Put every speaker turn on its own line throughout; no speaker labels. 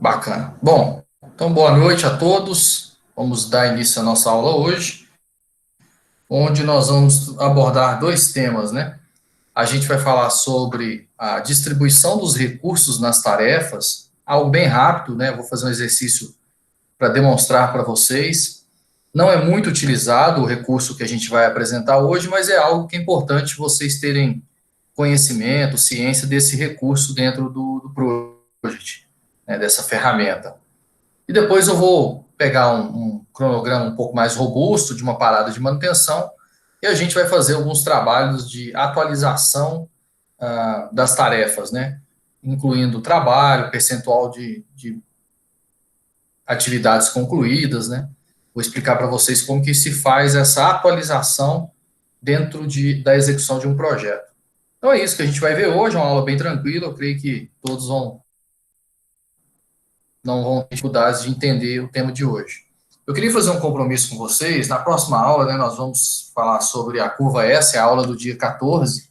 Bacana. Bom, então boa noite a todos. Vamos dar início à nossa aula hoje, onde nós vamos abordar dois temas, né? A gente vai falar sobre a distribuição dos recursos nas tarefas, algo bem rápido, né? Vou fazer um exercício para demonstrar para vocês. Não é muito utilizado o recurso que a gente vai apresentar hoje, mas é algo que é importante vocês terem conhecimento, ciência desse recurso dentro do Project, né, dessa ferramenta. E depois eu vou pegar um cronograma um pouco mais robusto de uma parada de manutenção e a gente vai fazer alguns trabalhos de atualização das tarefas, né? Incluindo trabalho, percentual de atividades concluídas, né? Vou explicar para vocês como que se faz essa atualização dentro da execução de um projeto. Então é isso que a gente vai ver hoje, uma aula bem tranquila, eu creio que todos não vão ter dificuldades de entender o tema de hoje. Eu queria fazer um compromisso com vocês. Na próxima aula, né, nós vamos falar sobre a curva S, a aula do dia 14.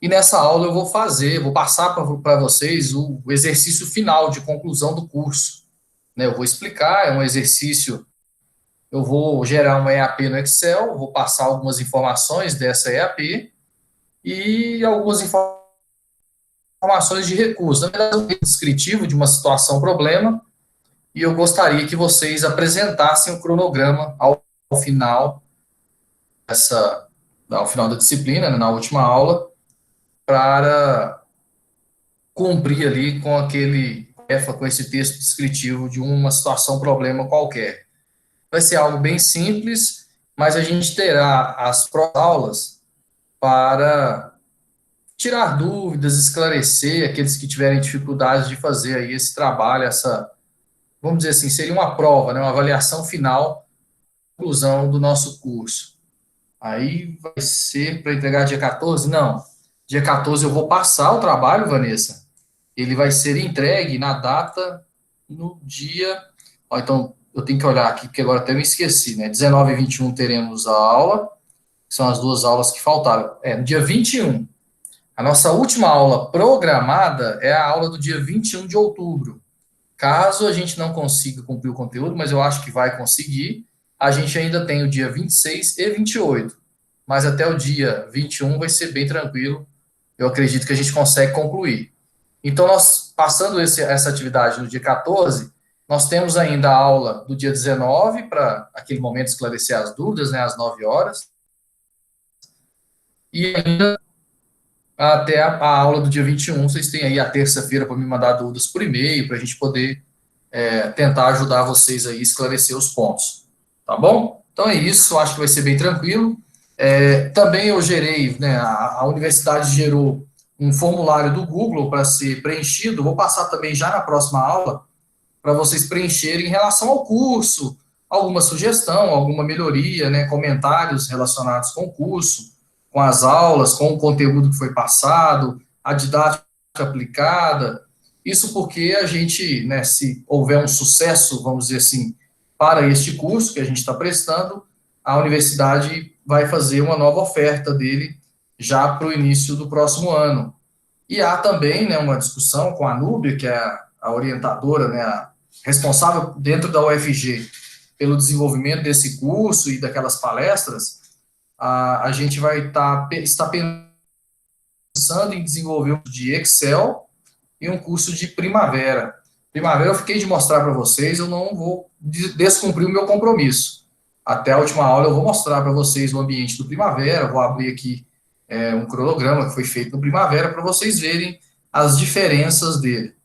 E nessa aula eu vou passar para vocês o exercício final de conclusão do curso. Né, eu vou explicar, é um exercício, eu vou gerar uma EAP no Excel, vou passar algumas informações dessa EAP e algumas informações de recurso. Na verdade, é um descritivo de uma situação problema, e eu gostaria que vocês apresentassem o cronograma ao final ao final da disciplina, né, na última aula, para cumprir ali com esse texto descritivo de uma situação, problema qualquer. Vai ser algo bem simples, mas a gente terá as aulas para tirar dúvidas, esclarecer aqueles que tiverem dificuldade de fazer aí esse trabalho, vamos dizer assim, seria uma prova, né, uma avaliação final, conclusão do nosso curso. Aí vai ser para entregar dia 14? Não. Dia 14 eu vou passar o trabalho, Vanessa. Ele vai ser entregue na data, no dia. Ó, então, eu tenho que olhar aqui, porque agora até me esqueci, né? 19 e 21 teremos a aula, que são as duas aulas que faltaram. No dia 21. A nossa última aula programada é a aula do dia 21 de outubro. Caso a gente não consiga cumprir o conteúdo, mas eu acho que vai conseguir, a gente ainda tem o dia 26 e 28. Mas até o dia 21 vai ser bem tranquilo. Eu acredito que a gente consegue concluir. Então, nós, passando essa atividade no dia 14, nós temos ainda a aula do dia 19, para aquele momento esclarecer as dúvidas, né, às 9 horas. E ainda até a aula do dia 21, vocês têm aí a terça-feira para me mandar dúvidas por e-mail, para a gente poder tentar ajudar vocês aí a esclarecer os pontos. Tá bom? Então é isso, acho que vai ser bem tranquilo. Também eu gerei, né, a universidade gerou um formulário do Google para ser preenchido, vou passar também já na próxima aula, para vocês preencherem em relação ao curso, alguma sugestão, alguma melhoria, né, comentários relacionados com o curso, com as aulas, com o conteúdo que foi passado, a didática aplicada. Isso porque a gente, né, se houver um sucesso, vamos dizer assim, para este curso que a gente está prestando, a universidade vai fazer uma nova oferta dele já para o início do próximo ano. E há também, né, uma discussão com a Núbia, que é a orientadora, né, a responsável dentro da UFG pelo desenvolvimento desse curso e daquelas palestras. A gente vai estar pensando em desenvolver um curso de Excel e um curso de Primavera. Primavera eu fiquei de mostrar para vocês, eu não vou descumprir o meu compromisso. Até a última aula eu vou mostrar para vocês o ambiente do Primavera, vou abrir aqui um cronograma que foi feito no Primavera para vocês verem as diferenças dele.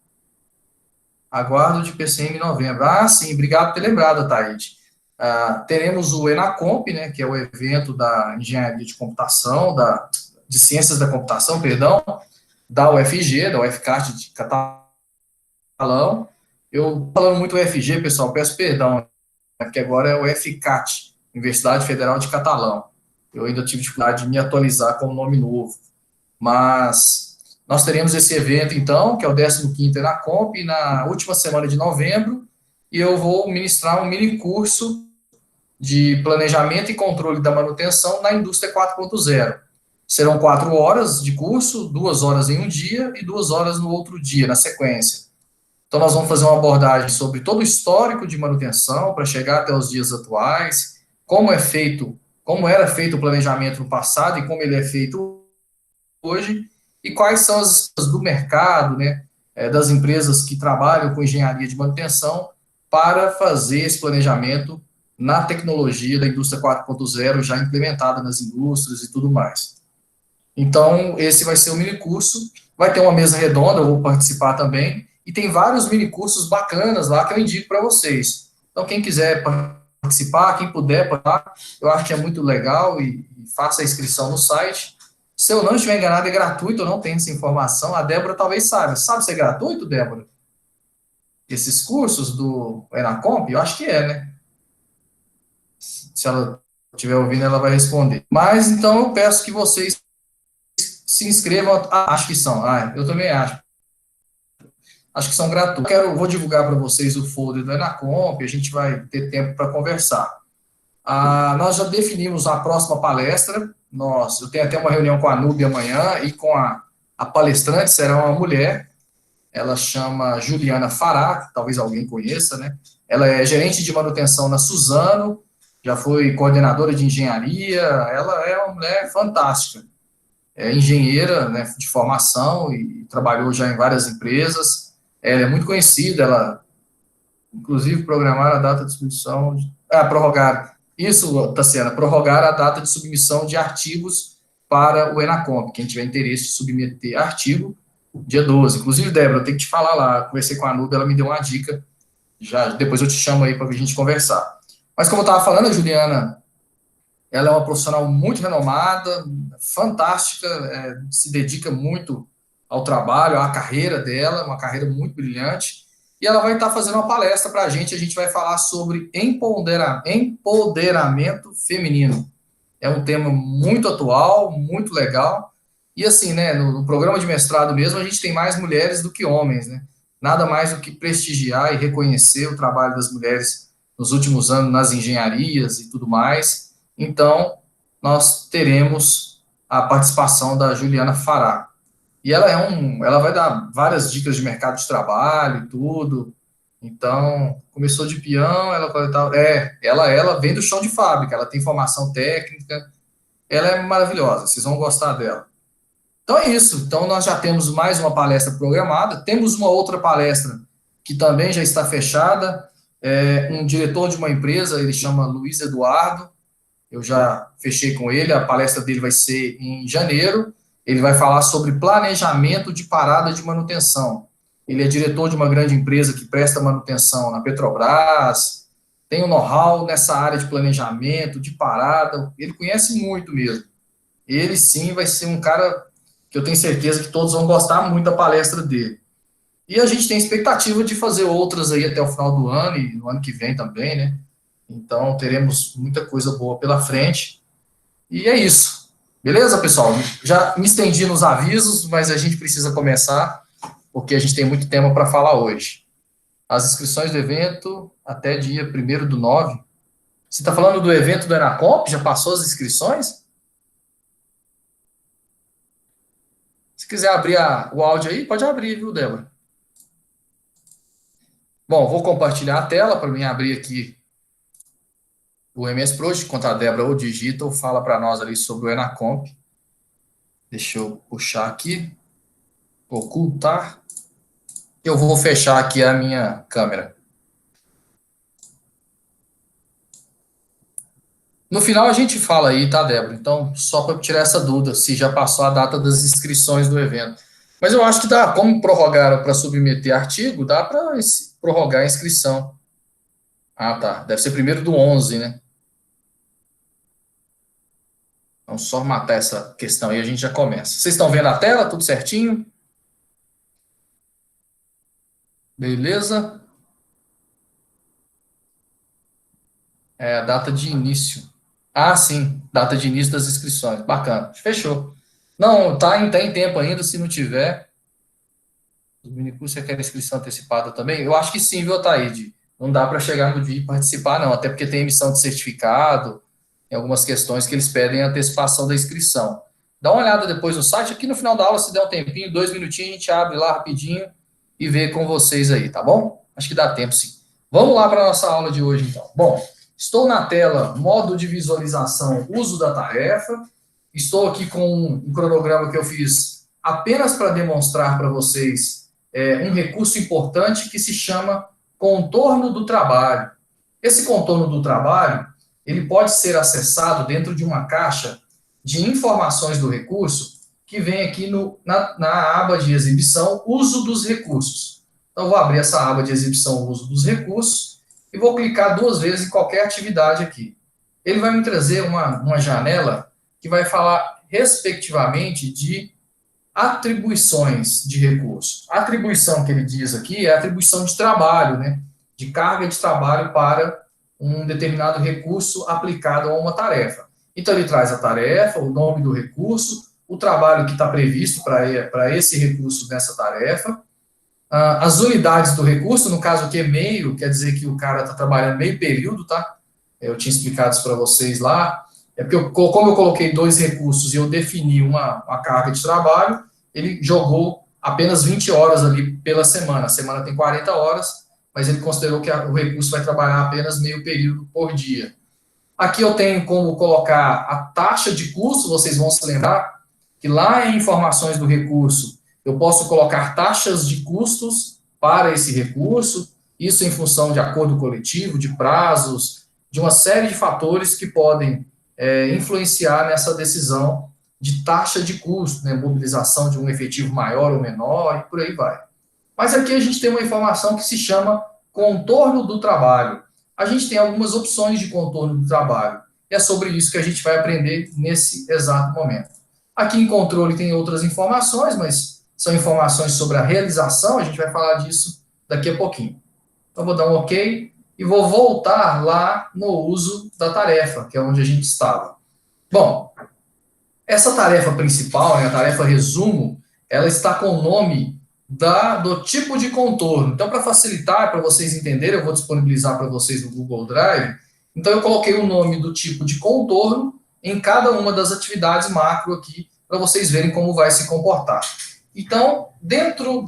Aguardo de PCM em novembro. Ah, sim, obrigado por ter lembrado, Thaíde. Teremos o ENACOMP, né, que é o evento da engenharia de computação, de ciências da computação, perdão, da UFG, da UFCAT de Catalão. Eu falando muito UFG, pessoal, peço perdão, né, porque agora é o UFCAT, Universidade Federal de Catalão. Eu ainda tive dificuldade de me atualizar com o nome novo. Mas nós teremos esse evento, então, que é o 15º ENACOMP, na última semana de novembro, e eu vou ministrar um mini curso de planejamento e controle da manutenção na indústria 4.0. Serão 4 horas de curso, 2 horas em um dia e 2 horas no outro dia, na sequência. Então, nós vamos fazer uma abordagem sobre todo o histórico de manutenção para chegar até os dias atuais, como é feito, como era feito o planejamento no passado e como ele é feito hoje, e quais são as do mercado, né, das empresas que trabalham com engenharia de manutenção para fazer esse planejamento na tecnologia da indústria 4.0 já implementada nas indústrias e tudo mais. Então, esse vai ser o mini curso. Vai ter uma mesa redonda, eu vou participar também. E tem vários mini cursos bacanas lá que eu indico para vocês. Então, quem quiser participar, quem puder, eu acho que é muito legal e faça a inscrição no site. Se eu não estiver enganado, é gratuito, eu não tenho essa informação. A Débora talvez saiba. Sabe se é gratuito, Débora? Esses cursos do Enacomp? Eu acho que é, né? Se ela estiver ouvindo, ela vai responder. Mas, então, eu peço que vocês se inscrevam. Acho que são. Eu também acho. Acho que são gratuitos. Vou divulgar para vocês o folder do Enacomp, a gente vai ter tempo para conversar. Nós já definimos a próxima palestra. Eu tenho até uma reunião com a Núbia amanhã e com a palestrante será uma mulher. Ela chama Juliana Fará, talvez alguém conheça, né? Ela é gerente de manutenção na Suzano, já foi coordenadora de engenharia. Ela é uma mulher fantástica. É engenheira, né, de formação e trabalhou já em várias empresas. Ela é muito conhecida, ela, inclusive, programaram a data de submissão, prorrogar, isso, Tassiana, prorrogar a data de submissão de artigos para o Enacomp, quem tiver interesse de submeter artigo, dia 12. Inclusive, Débora, eu tenho que te falar lá, conversei com a Nubia, ela me deu uma dica, já, depois eu te chamo aí para a gente conversar. Mas como eu estava falando, a Juliana, ela é uma profissional muito renomada, fantástica, se dedica muito ao trabalho, à carreira dela, uma carreira muito brilhante, e ela vai estar fazendo uma palestra para a gente vai falar sobre empoderamento feminino. É um tema muito atual, muito legal, e assim, né, no programa de mestrado mesmo, a gente tem mais mulheres do que homens, né? Nada mais do que prestigiar e reconhecer o trabalho das mulheres nos últimos anos nas engenharias e tudo mais. Então, nós teremos a participação da Juliana Fará. E ela vai dar várias dicas de mercado de trabalho e tudo. Então, começou de peão, ela vem do chão de fábrica, ela tem formação técnica, ela é maravilhosa, vocês vão gostar dela. Então é isso. Então nós já temos mais uma palestra programada, temos uma outra palestra que também já está fechada, um diretor de uma empresa, ele chama Luiz Eduardo, eu já fechei com ele, a palestra dele vai ser em janeiro, ele vai falar sobre planejamento de parada de manutenção. Ele é diretor de uma grande empresa que presta manutenção na Petrobras, tem um know-how nessa área de planejamento, de parada, ele conhece muito mesmo. Ele sim vai ser um cara que eu tenho certeza que todos vão gostar muito da palestra dele. E a gente tem expectativa de fazer outras aí até o final do ano e no ano que vem também, né? Então, teremos muita coisa boa pela frente. E é isso. Beleza, pessoal? Já me estendi nos avisos, mas a gente precisa começar, porque a gente tem muito tema para falar hoje. As inscrições do evento até dia 1º do 9. Você está falando do evento do Enacomp? Já passou as inscrições? Se quiser abrir o áudio aí, pode abrir, viu, Débora? Bom, vou compartilhar a tela para mim abrir aqui o MS Project, enquanto a Débora ou digita ou fala para nós ali sobre o Enacomp. Deixa eu puxar aqui, ocultar. Eu vou fechar aqui a minha câmera. No final a gente fala aí, tá, Débora? Então, só para tirar essa dúvida, se já passou a data das inscrições do evento. Mas eu acho que dá, como prorrogaram para submeter artigo, dá para prorrogar a inscrição. Tá. Deve ser 1º do 11, né? Vamos só matar essa questão aí, a gente já começa. Vocês estão vendo a tela, tudo certinho? Beleza? A data de início. Sim, data de início das inscrições. Bacana, fechou. Não, tá em tempo ainda, se não tiver. Os minicursos, você quer inscrição antecipada também? Eu acho que sim, viu, Taíde? Não dá para chegar no dia e participar, não, até porque tem emissão de certificado, tem algumas questões que eles pedem antecipação da inscrição. Dá uma olhada depois no site, aqui no final da aula, se der um tempinho, 2 minutinhos, a gente abre lá rapidinho e ver com vocês aí, tá bom? Acho que dá tempo sim. Vamos lá para a nossa aula de hoje, então. Bom, estou na tela, modo de visualização, uso da tarefa. Estou aqui com um cronograma que eu fiz apenas para demonstrar para vocês um recurso importante que se chama contorno do trabalho. Esse contorno do trabalho, ele pode ser acessado dentro de uma caixa de informações do recurso que vem aqui na aba de exibição, uso dos recursos. Então, eu vou abrir essa aba de exibição, uso dos recursos, e vou clicar 2 vezes em qualquer atividade aqui. Ele vai me trazer uma janela que vai falar, respectivamente, de atribuições de recursos. A atribuição que ele diz aqui é a atribuição de trabalho, né? De carga de trabalho para um determinado recurso aplicado a uma tarefa. Então, ele traz a tarefa, o nome do recurso, o trabalho que está previsto para esse recurso nessa tarefa, as unidades do recurso, no caso aqui é meio, quer dizer que o cara está trabalhando meio período, tá? Eu tinha explicado isso para vocês lá. É porque, como eu coloquei 2 recursos e eu defini uma carga de trabalho, ele jogou apenas 20 horas ali pela semana. A semana tem 40 horas, mas ele considerou que o recurso vai trabalhar apenas meio período por dia. Aqui eu tenho como colocar a taxa de custo, vocês vão se lembrar que lá em informações do recurso, eu posso colocar taxas de custos para esse recurso, isso em função de acordo coletivo, de prazos, de uma série de fatores que podem influenciar nessa decisão de taxa de custo, né, mobilização de um efetivo maior ou menor, e por aí vai. Mas aqui a gente tem uma informação que se chama contorno do trabalho. A gente tem algumas opções de contorno do trabalho. E é sobre isso que a gente vai aprender nesse exato momento. Aqui em controle tem outras informações, mas são informações sobre a realização, a gente vai falar disso daqui a pouquinho. Então, vou dar um OK e vou voltar lá no uso da tarefa, que é onde a gente estava. Bom, essa tarefa principal, né, a tarefa resumo, ela está com o nome do tipo de contorno. Então, para facilitar, para vocês entenderem, eu vou disponibilizar para vocês no Google Drive. Então, eu coloquei o nome do tipo de contorno em cada uma das atividades macro aqui, para vocês verem como vai se comportar. Então, dentro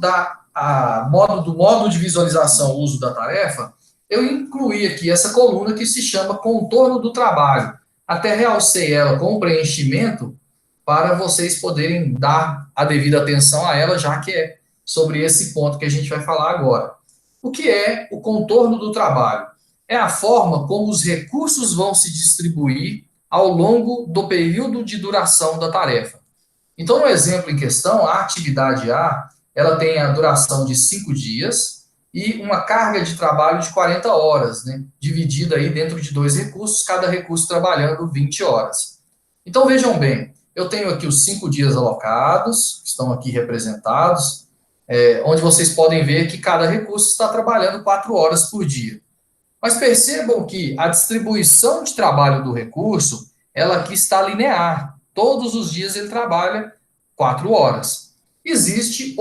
do modo de visualização, uso da tarefa, eu incluí aqui essa coluna que se chama contorno do trabalho. Até realcei ela com preenchimento para vocês poderem dar a devida atenção a ela, já que é sobre esse ponto que a gente vai falar agora. O que é o contorno do trabalho? É a forma como os recursos vão se distribuir ao longo do período de duração da tarefa. Então, no exemplo em questão, a atividade A, ela tem a duração de 5 dias e uma carga de trabalho de 40 horas, né, dividida aí dentro de 2 recursos, cada recurso trabalhando 20 horas. Então, vejam bem, eu tenho aqui os 5 dias alocados, que estão aqui representados, onde vocês podem ver que cada recurso está trabalhando 4 horas por dia. Mas percebam que a distribuição de trabalho do recurso, ela aqui está linear. Todos os dias ele trabalha 4 horas. Existem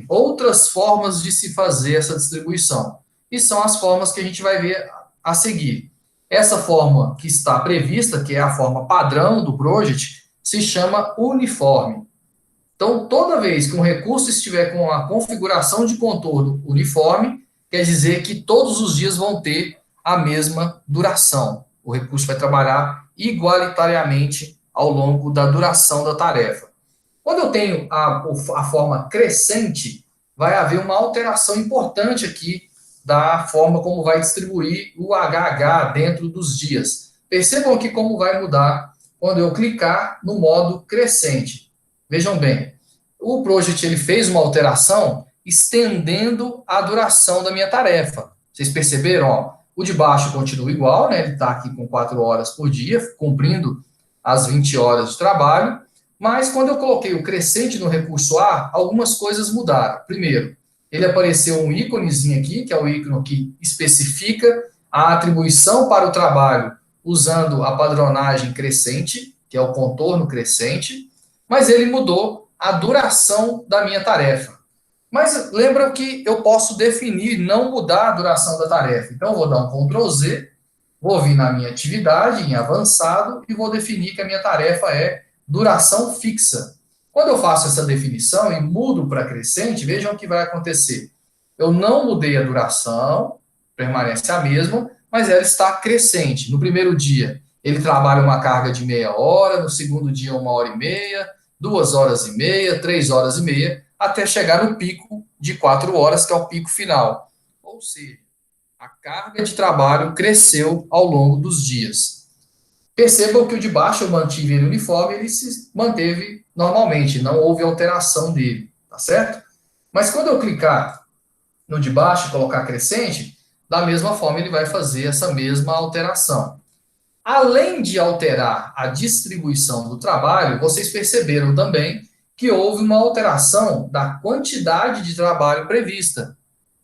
outras formas de se fazer essa distribuição. E são as formas que a gente vai ver a seguir. Essa forma que está prevista, que é a forma padrão do project, se chama uniforme. Então, toda vez que um recurso estiver com a configuração de contorno uniforme, quer dizer que todos os dias vão ter a mesma duração. O recurso vai trabalhar igualitariamente ao longo da duração da tarefa. Quando eu tenho a forma crescente, vai haver uma alteração importante aqui da forma como vai distribuir o HH dentro dos dias. Percebam aqui como vai mudar quando eu clicar no modo crescente. Vejam bem, o Project ele fez uma alteração estendendo a duração da minha tarefa. Vocês perceberam? Ó, o de baixo continua igual, né? Ele está aqui com 4 horas por dia, cumprindo as 20 horas de trabalho, mas quando eu coloquei o crescente no recurso A, algumas coisas mudaram. Primeiro, ele apareceu um íconezinho aqui, que é o ícone que especifica a atribuição para o trabalho usando a padronagem crescente, que é o contorno crescente, mas ele mudou a duração da minha tarefa. Mas lembra que eu posso definir não mudar a duração da tarefa. Então, eu vou dar um Ctrl Z, vou vir na minha atividade, em avançado, e vou definir que a minha tarefa é duração fixa. Quando eu faço essa definição e mudo para crescente, vejam o que vai acontecer. Eu não mudei a duração, permanece a mesma, mas ela está crescente. No primeiro dia, ele trabalha uma carga de meia hora, no segundo dia, 1h30, 2h30, 3h30, até chegar no pico de 4 horas, que é o pico final. Ou seja, a carga de trabalho cresceu ao longo dos dias. Percebam que o de baixo eu mantive ele uniforme, ele se manteve normalmente, não houve alteração dele, tá certo? Mas quando eu clicar no de baixo e colocar crescente, da mesma forma ele vai fazer essa mesma alteração. Além de alterar a distribuição do trabalho, vocês perceberam também que houve uma alteração da quantidade de trabalho prevista.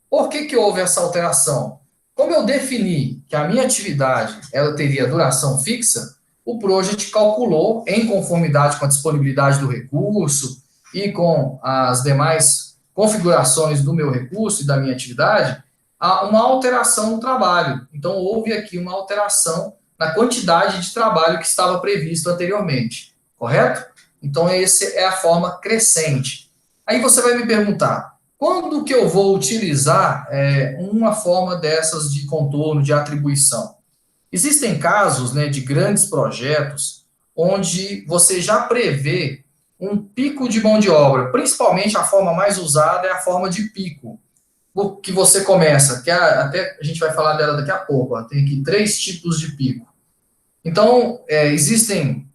Por que houve essa alteração? Como eu defini que a minha atividade ela teria duração fixa, o Project calculou, em conformidade com a disponibilidade do recurso e com as demais configurações do meu recurso e da minha atividade, uma alteração no trabalho. Então, houve aqui uma alteração na quantidade de trabalho que estava previsto anteriormente, correto? Então, essa é a forma crescente. Aí você vai me perguntar, quando que eu vou utilizar uma forma dessas de contorno, de atribuição? Existem casos, né, de grandes projetos onde você já prevê um pico de mão de obra, principalmente a forma mais usada é a forma de pico, que você começa, que até a gente vai falar dela daqui a pouco, ó, tem aqui 3 tipos de pico. Então, existem,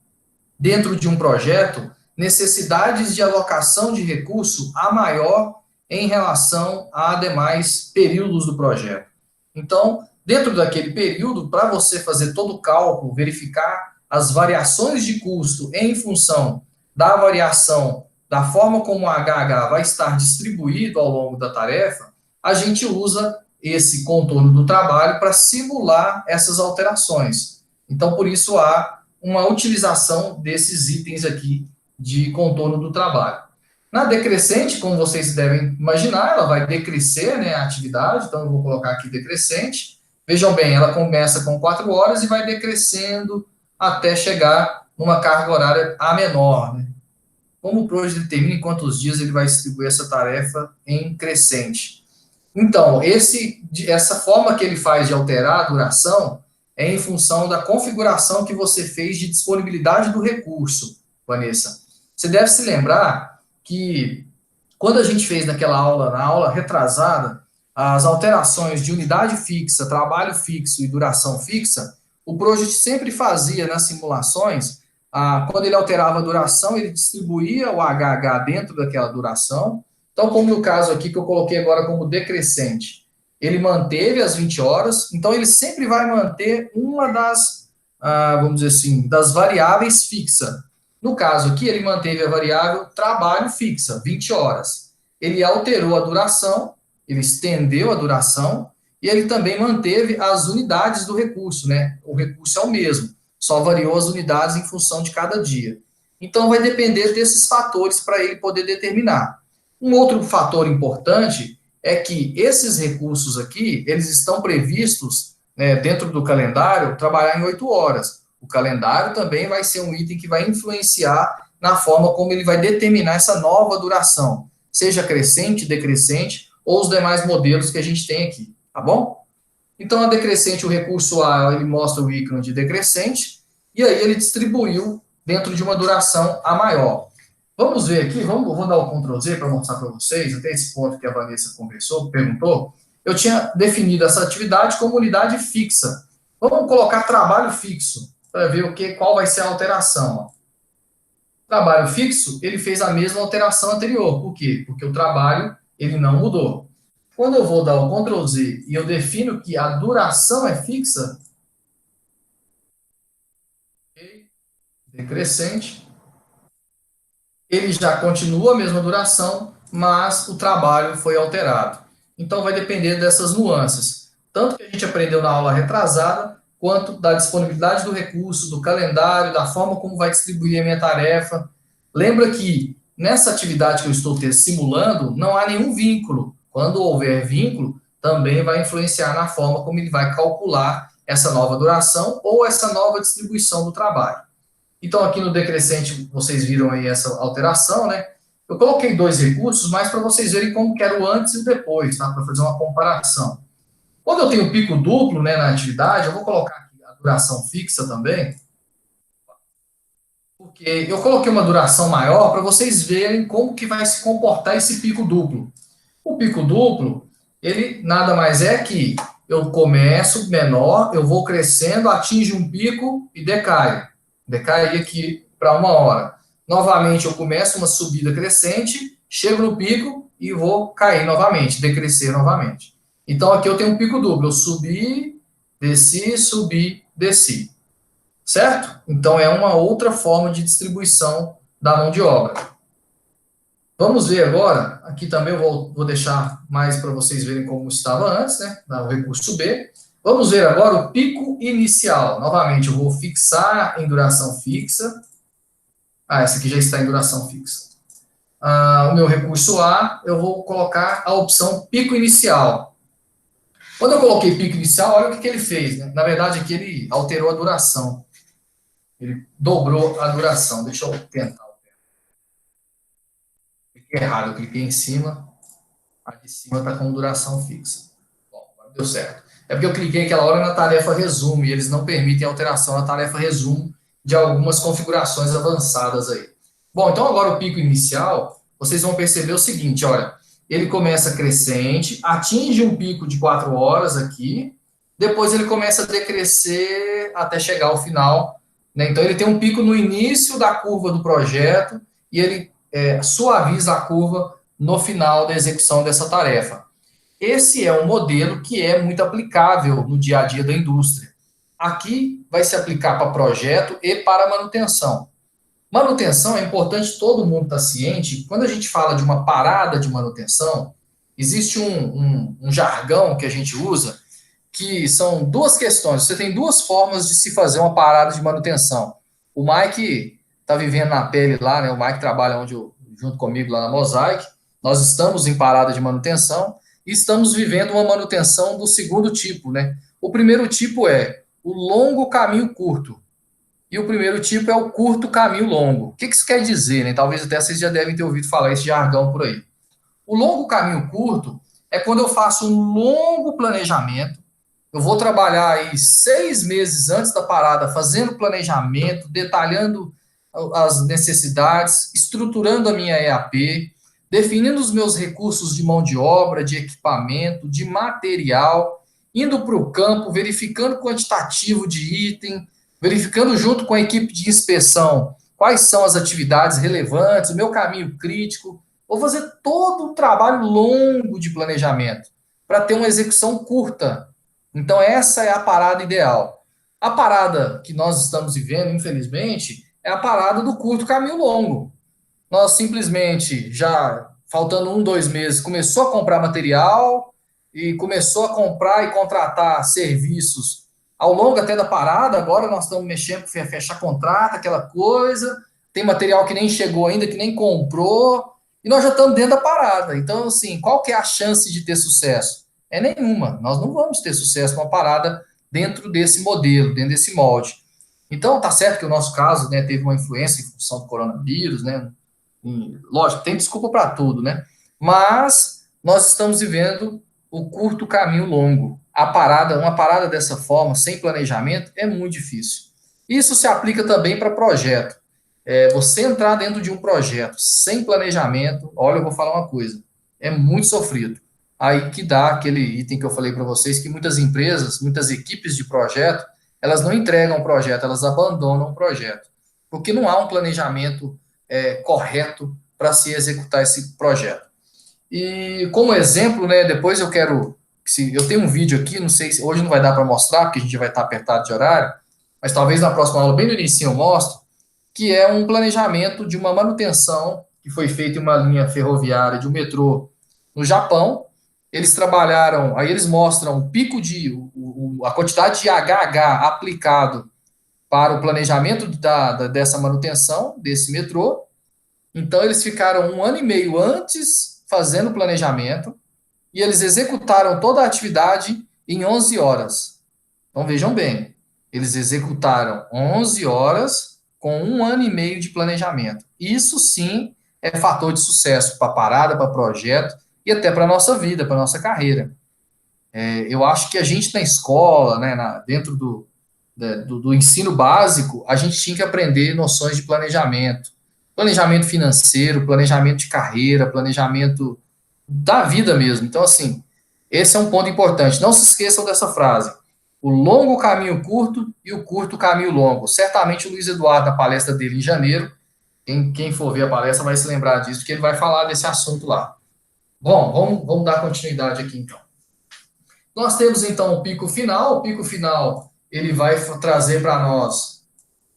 dentro de um projeto, necessidades de alocação de recurso a maior em relação a demais períodos do projeto. Então, dentro daquele período, para você fazer todo o cálculo, verificar as variações de custo em função da variação da forma como o HH vai estar distribuído ao longo da tarefa, a gente usa esse contorno do trabalho para simular essas alterações. Então, por isso, há uma utilização desses itens aqui de contorno do trabalho. Na decrescente, como vocês devem imaginar, ela vai decrescer, né, a atividade, então eu vou colocar aqui decrescente. Vejam bem, ela começa com 4 horas e vai decrescendo até chegar numa carga horária a menor, né? Como o Project determina em quantos dias ele vai distribuir essa tarefa em crescente. Então, essa forma que ele faz de alterar a duração é em função da configuração que você fez de disponibilidade do recurso, Vanessa. Você deve se lembrar que quando a gente fez na aula retrasada, as alterações de unidade fixa, trabalho fixo e duração fixa, o Project sempre fazia nas simulações, quando ele alterava a duração, ele distribuía o HH dentro daquela duração. Então, como no caso aqui que eu coloquei agora como decrescente, ele manteve as 20 horas, então ele sempre vai manter uma das, vamos dizer assim, das variáveis fixa. No caso aqui, ele manteve a variável trabalho fixa, 20 horas. Ele alterou a duração, ele estendeu a duração, e ele também manteve as unidades do recurso, né? O recurso é o mesmo, só variou as unidades em função de cada dia. Então, vai depender desses fatores para ele poder determinar. Um outro fator importante é que esses recursos aqui, eles estão previstos, né, dentro do calendário, trabalhar em 8 horas. O calendário também vai ser um item que vai influenciar na forma como ele vai determinar essa nova duração, seja crescente, decrescente, ou os demais modelos que a gente tem aqui, tá bom? Então, a decrescente, o recurso A, ele mostra o ícone de decrescente, e aí ele distribuiu dentro de uma duração A maior. Vamos ver aqui, vou dar o Ctrl Z para mostrar para vocês, até esse ponto que a Vanessa conversou, perguntou. Eu tinha definido essa atividade como unidade fixa. Vamos colocar trabalho fixo, para ver qual vai ser a alteração. Ó. Trabalho fixo, ele fez a mesma alteração anterior. Por quê? Porque o trabalho, ele não mudou. Quando eu vou dar o Ctrl Z e eu defino que a duração é fixa, decrescente, ele já continua a mesma duração, mas o trabalho foi alterado. Então, vai depender dessas nuances. Tanto que a gente aprendeu na aula retrasada, quanto da disponibilidade do recurso, do calendário, da forma como vai distribuir a minha tarefa. Lembra que nessa atividade que eu estou simulando, não há nenhum vínculo. Quando houver vínculo, também vai influenciar na forma como ele vai calcular essa nova duração ou essa nova distribuição do trabalho. Então, aqui no decrescente, vocês viram aí essa alteração, né? Eu coloquei dois recursos, mas para vocês verem como que era o antes e o depois, tá? Para fazer uma comparação. Quando eu tenho pico duplo, né, na atividade, eu vou colocar aqui a duração fixa também, porque eu coloquei uma duração maior para vocês verem como que vai se comportar esse pico duplo. O pico duplo, ele nada mais é que eu começo menor, eu vou crescendo, atinge um pico e decai. Decai aqui para 1 hora. Novamente eu começo uma subida crescente, chego no pico e vou cair novamente, decrescer novamente. Então aqui eu tenho um pico duplo, eu subi, desci. Certo? Então é uma outra forma de distribuição da mão de obra. Vamos ver agora, aqui também eu vou deixar mais para vocês verem como estava antes, né, no recurso B. Vamos ver agora o pico inicial. Novamente, eu vou fixar em duração fixa. Essa aqui já está em duração fixa. O meu recurso A, eu vou colocar a opção pico inicial. Quando eu coloquei pico inicial, olha o que ele fez, né? Na verdade, aqui ele alterou a duração. Ele dobrou a duração. Deixa eu tentar. Cliquei errado, eu cliquei em cima. A de cima está com duração fixa. Bom, agora deu certo. É porque eu cliquei aquela hora na tarefa resumo e eles não permitem alteração na tarefa resumo de algumas configurações avançadas aí. Bom, então agora o pico inicial, vocês vão perceber o seguinte, olha, ele começa crescente, atinge um pico de 4 horas aqui, depois ele começa a decrescer até chegar ao final, né? Então ele tem um pico no início da curva do projeto e ele suaviza a curva no final da execução dessa tarefa. Esse é um modelo que é muito aplicável no dia a dia da indústria. Aqui vai se aplicar para projeto e para manutenção. Manutenção é importante todo mundo estar ciente. Quando a gente fala de uma parada de manutenção, existe um jargão que a gente usa que são duas questões. Você tem duas formas de se fazer uma parada de manutenção. O Mike está vivendo na pele lá, né? O Mike trabalha junto comigo lá na Mosaic. Nós estamos em parada de manutenção e estamos vivendo uma manutenção do segundo tipo, né? O primeiro tipo é o longo caminho curto e o primeiro tipo é o curto caminho longo. O que isso quer dizer, né? Talvez até vocês já devem ter ouvido falar esse jargão por aí. O longo caminho curto é quando eu faço um longo planejamento. Eu vou trabalhar aí 6 meses antes da parada, fazendo planejamento, detalhando as necessidades, estruturando a minha EAP, definindo os meus recursos de mão de obra, de equipamento, de material, indo para o campo, verificando o quantitativo de item, verificando junto com a equipe de inspeção quais são as atividades relevantes, o meu caminho crítico. Vou fazer todo um trabalho longo de planejamento para ter uma execução curta. Então, essa é a parada ideal. A parada que nós estamos vivendo, infelizmente, é a parada do curto caminho longo. Nós simplesmente, já faltando 1, 2 meses, começou a comprar material e começou a comprar e contratar serviços ao longo até da parada. Agora nós estamos mexendo para fechar contrato, aquela coisa. Tem material que nem chegou ainda, que nem comprou, e nós já estamos dentro da parada. Então, assim, qual que é a chance de ter sucesso? É nenhuma. Nós não vamos ter sucesso com uma parada dentro desse modelo, dentro desse molde. Então, tá certo que o nosso caso, né, teve uma influência em função do coronavírus, né? Lógico, tem desculpa para tudo, né? Mas nós estamos vivendo o curto caminho longo. Uma parada dessa forma, sem planejamento, é muito difícil. Isso se aplica também para projeto. Você entrar dentro de um projeto sem planejamento, olha, eu vou falar uma coisa, é muito sofrido. Aí que dá aquele item que eu falei para vocês, que muitas empresas, muitas equipes de projeto, elas não entregam o projeto, elas abandonam o projeto, porque não há um planejamento correto para se executar esse projeto. E como exemplo, né, depois eu tenho um vídeo aqui, não sei se hoje não vai dar para mostrar, porque a gente vai estar apertado de horário, mas talvez na próxima aula, bem no início, eu mostro, que é um planejamento de uma manutenção que foi feita em uma linha ferroviária de um metrô no Japão. Eles trabalharam, aí eles mostram o pico a quantidade de HH aplicado para o planejamento dessa manutenção, desse metrô. Então, eles ficaram 1 ano e meio antes fazendo o planejamento e eles executaram toda a atividade em 11 horas. Então, vejam bem, eles executaram 11 horas com 1 ano e meio de planejamento. Isso sim é fator de sucesso para parada, para projeto e até para a nossa vida, para a nossa carreira. Eu acho que a gente na escola, né, dentro do ensino básico, a gente tinha que aprender noções de planejamento. Planejamento financeiro, planejamento de carreira, planejamento da vida mesmo. Então, assim, esse é um ponto importante. Não se esqueçam dessa frase. O longo caminho curto e o curto caminho longo. Certamente o Luiz Eduardo, na palestra dele em janeiro, quem for ver a palestra vai se lembrar disso, porque ele vai falar desse assunto lá. Bom, vamos dar continuidade aqui então. Nós temos então o pico final. O pico final ele vai trazer para nós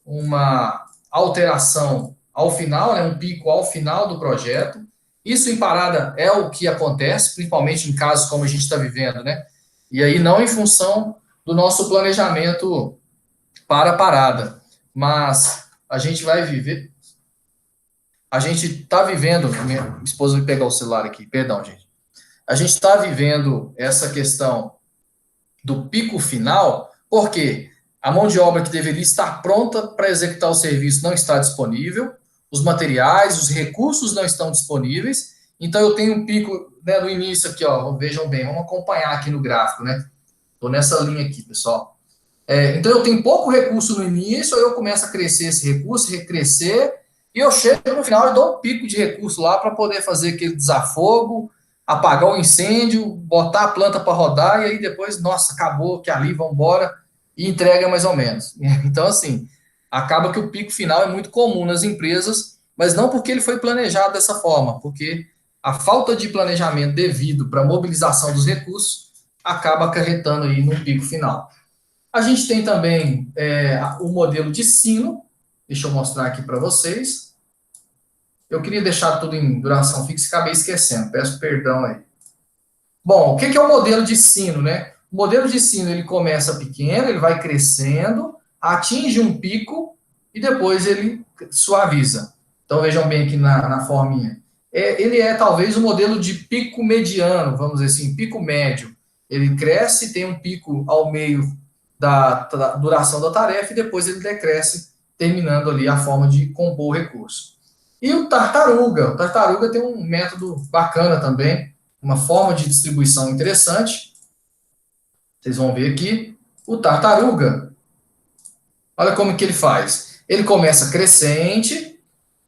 uma alteração ao final, né, um pico ao final do projeto. Isso em parada é o que acontece, principalmente em casos como a gente está vivendo, né? E aí não em função do nosso planejamento para a parada, mas a gente vai viver. A gente está vivendo. Minha esposa vai pegar o celular aqui, perdão, gente. A gente está vivendo essa questão do pico final, porque a mão de obra que deveria estar pronta para executar o serviço não está disponível, os materiais, os recursos não estão disponíveis, então eu tenho um pico, né, no início aqui, ó, vejam bem, vamos acompanhar aqui no gráfico, né? Estou nessa linha aqui, pessoal. Então eu tenho pouco recurso no início, eu começo a crescer esse recurso, recrescer, e eu chego no final e dou um pico de recurso lá para poder fazer aquele desafogo, apagar o incêndio, botar a planta para rodar, e aí depois, nossa, acabou, que ali, vamos embora, e entrega mais ou menos. Então, assim, acaba que o pico final é muito comum nas empresas, mas não porque ele foi planejado dessa forma, porque a falta de planejamento devido para a mobilização dos recursos acaba acarretando aí no pico final. A gente tem também o modelo de sino, deixa eu mostrar aqui para vocês. Eu queria deixar tudo em duração fixa e acabei esquecendo, peço perdão aí. Bom, o que é o modelo de sino, né? O modelo de sino, ele começa pequeno, ele vai crescendo, atinge um pico e depois ele suaviza. Então, vejam bem aqui na forminha. Ele é talvez o modelo de pico mediano, vamos dizer assim, pico médio. Ele cresce, tem um pico ao meio da duração da tarefa e depois ele decresce, terminando ali a forma de compor o recurso. E o tartaruga tem um método bacana também, uma forma de distribuição interessante. Vocês vão ver aqui, o tartaruga, olha como que ele faz. Ele começa crescente,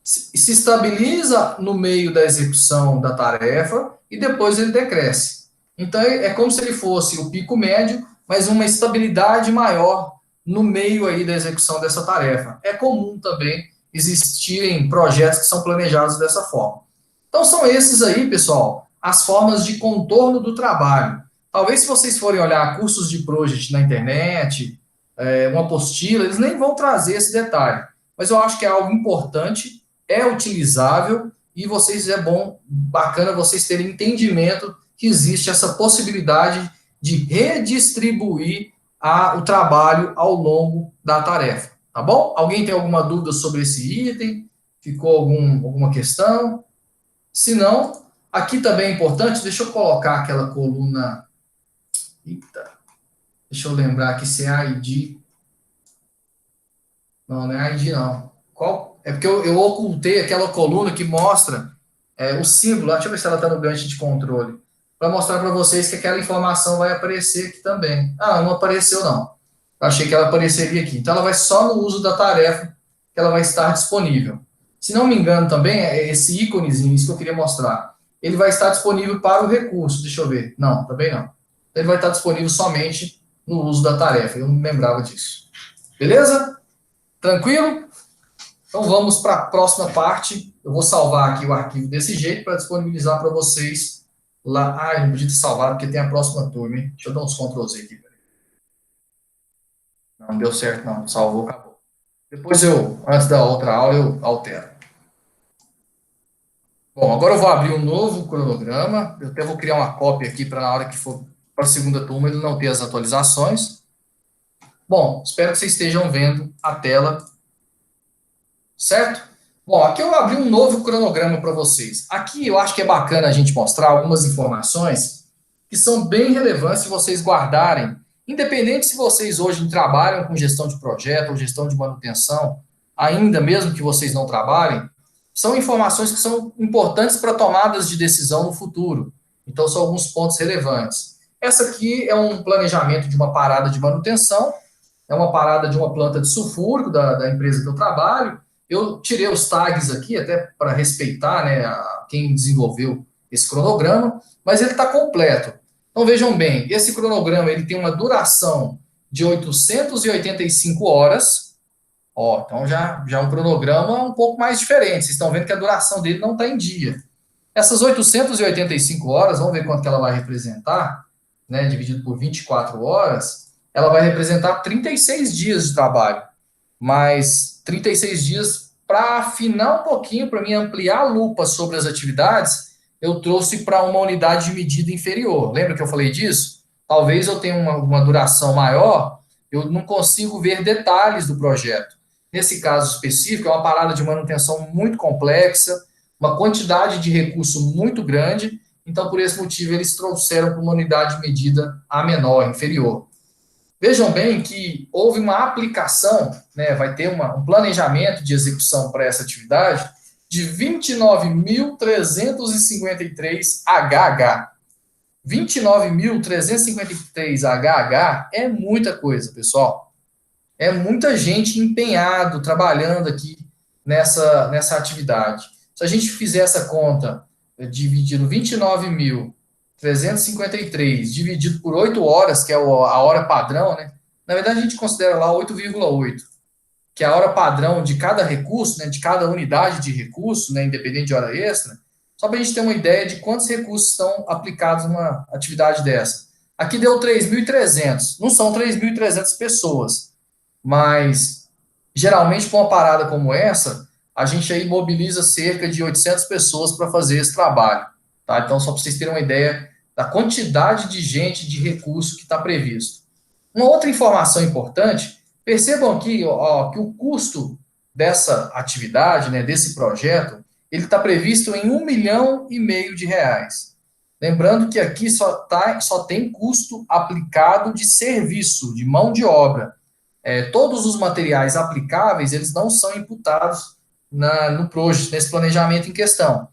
se estabiliza no meio da execução da tarefa e depois ele decresce. Então é como se ele fosse o pico médio, mas uma estabilidade maior no meio aí da execução dessa tarefa. É comum também existirem projetos que são planejados dessa forma. Então são esses aí, pessoal, as formas de contorno do trabalho. Talvez se vocês forem olhar cursos de project na internet, uma apostila, eles nem vão trazer esse detalhe. Mas eu acho que é algo importante, é utilizável e vocês bacana vocês terem entendimento que existe essa possibilidade de redistribuir o trabalho ao longo da tarefa, tá bom? Alguém tem alguma dúvida sobre esse item? Ficou alguma questão? Se não, aqui também é importante, deixa eu colocar aquela coluna. Eita, deixa eu lembrar aqui se é ID. Não, não é ID não. Qual? É porque eu ocultei aquela coluna que mostra o símbolo. Deixa eu ver se ela está no gancho de controle. Para mostrar para vocês que aquela informação vai aparecer aqui também. Ah, não apareceu não. Eu achei que ela apareceria aqui. Então ela vai só no uso da tarefa que ela vai estar disponível. Se não me engano também, é esse íconezinho, isso que eu queria mostrar. Ele vai estar disponível para o recurso. Deixa eu ver. Não, também não. Ele vai estar disponível somente no uso da tarefa. Eu não me lembrava disso. Beleza? Tranquilo? Então vamos para a próxima parte. Eu vou salvar aqui o arquivo desse jeito para disponibilizar para vocês lá. Ah, eu não podia ter salvado porque tem a próxima turma, hein? Deixa eu dar uns Ctrl Z aqui. Não deu certo, não. Salvou, acabou. Depois antes da outra aula, eu altero. Bom, agora eu vou abrir um novo cronograma. Eu até vou criar uma cópia aqui para na hora que for para a segunda turma ele não ter as atualizações. Bom, espero que vocês estejam vendo a tela. Certo? Bom, aqui eu abri um novo cronograma para vocês. Aqui eu acho que é bacana a gente mostrar algumas informações que são bem relevantes se vocês guardarem. Independente se vocês hoje trabalham com gestão de projeto ou gestão de manutenção, ainda mesmo que vocês não trabalhem, são informações que são importantes para tomadas de decisão no futuro. Então, são alguns pontos relevantes. Essa aqui é um planejamento de uma parada de manutenção, é uma parada de uma planta de sulfúrico da empresa que eu trabalho. Eu tirei os tags aqui, até para respeitar, né, quem desenvolveu esse cronograma, mas ele está completo. Então, vejam bem, esse cronograma ele tem uma duração de 885 horas. Ó, então já é um cronograma um pouco mais diferente. Vocês estão vendo que a duração dele não está em dia. Essas 885 horas, vamos ver quanto que ela vai representar, né, dividido por 24 horas, ela vai representar 36 dias de trabalho. Mas 36 dias, para afinar um pouquinho, para mim ampliar a lupa sobre as atividades, eu trouxe para uma unidade de medida inferior. Lembra que eu falei disso? Talvez eu tenha uma duração maior, eu não consigo ver detalhes do projeto. Nesse caso específico, é uma parada de manutenção muito complexa, uma quantidade de recurso muito grande, então, por esse motivo, eles trouxeram para uma unidade de medida a menor, inferior. Vejam bem que houve uma aplicação, né, vai ter um planejamento de execução para essa atividade de 29.353 HH. 29.353 HH é muita coisa, pessoal. É muita gente empenhado, trabalhando aqui nessa atividade. Se a gente fizer essa conta, dividindo 29.353 dividido por 8 horas, que é a hora padrão, né? Na verdade, a gente considera lá 8,8, que é a hora padrão de cada recurso, né, de cada unidade de recurso, né, independente de hora extra, só para a gente ter uma ideia de quantos recursos estão aplicados numa atividade dessa. Aqui deu 3.300, não são 3.300 pessoas, mas geralmente com uma parada como essa, a gente aí mobiliza cerca de 800 pessoas para fazer esse trabalho, tá? Então, só para vocês terem uma ideia da quantidade de gente, de recurso que está previsto. Uma outra informação importante, percebam aqui ó, que o custo dessa atividade, né, desse projeto, ele está previsto em R$ 1,5 milhão. Lembrando que aqui só tem custo aplicado de serviço, de mão de obra. Todos os materiais aplicáveis, eles não são imputados no projeto, nesse planejamento em questão.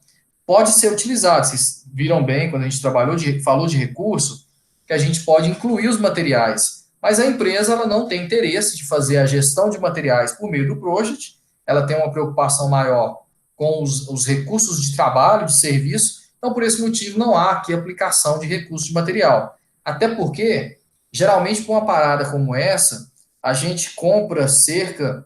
Pode ser utilizado, vocês viram bem, quando a gente falou de recurso, que a gente pode incluir os materiais, mas a empresa ela não tem interesse de fazer a gestão de materiais por meio do project, ela tem uma preocupação maior com os recursos de trabalho, de serviço, então por esse motivo não há aqui aplicação de recurso de material. Até porque, geralmente, para uma parada como essa, a gente compra cerca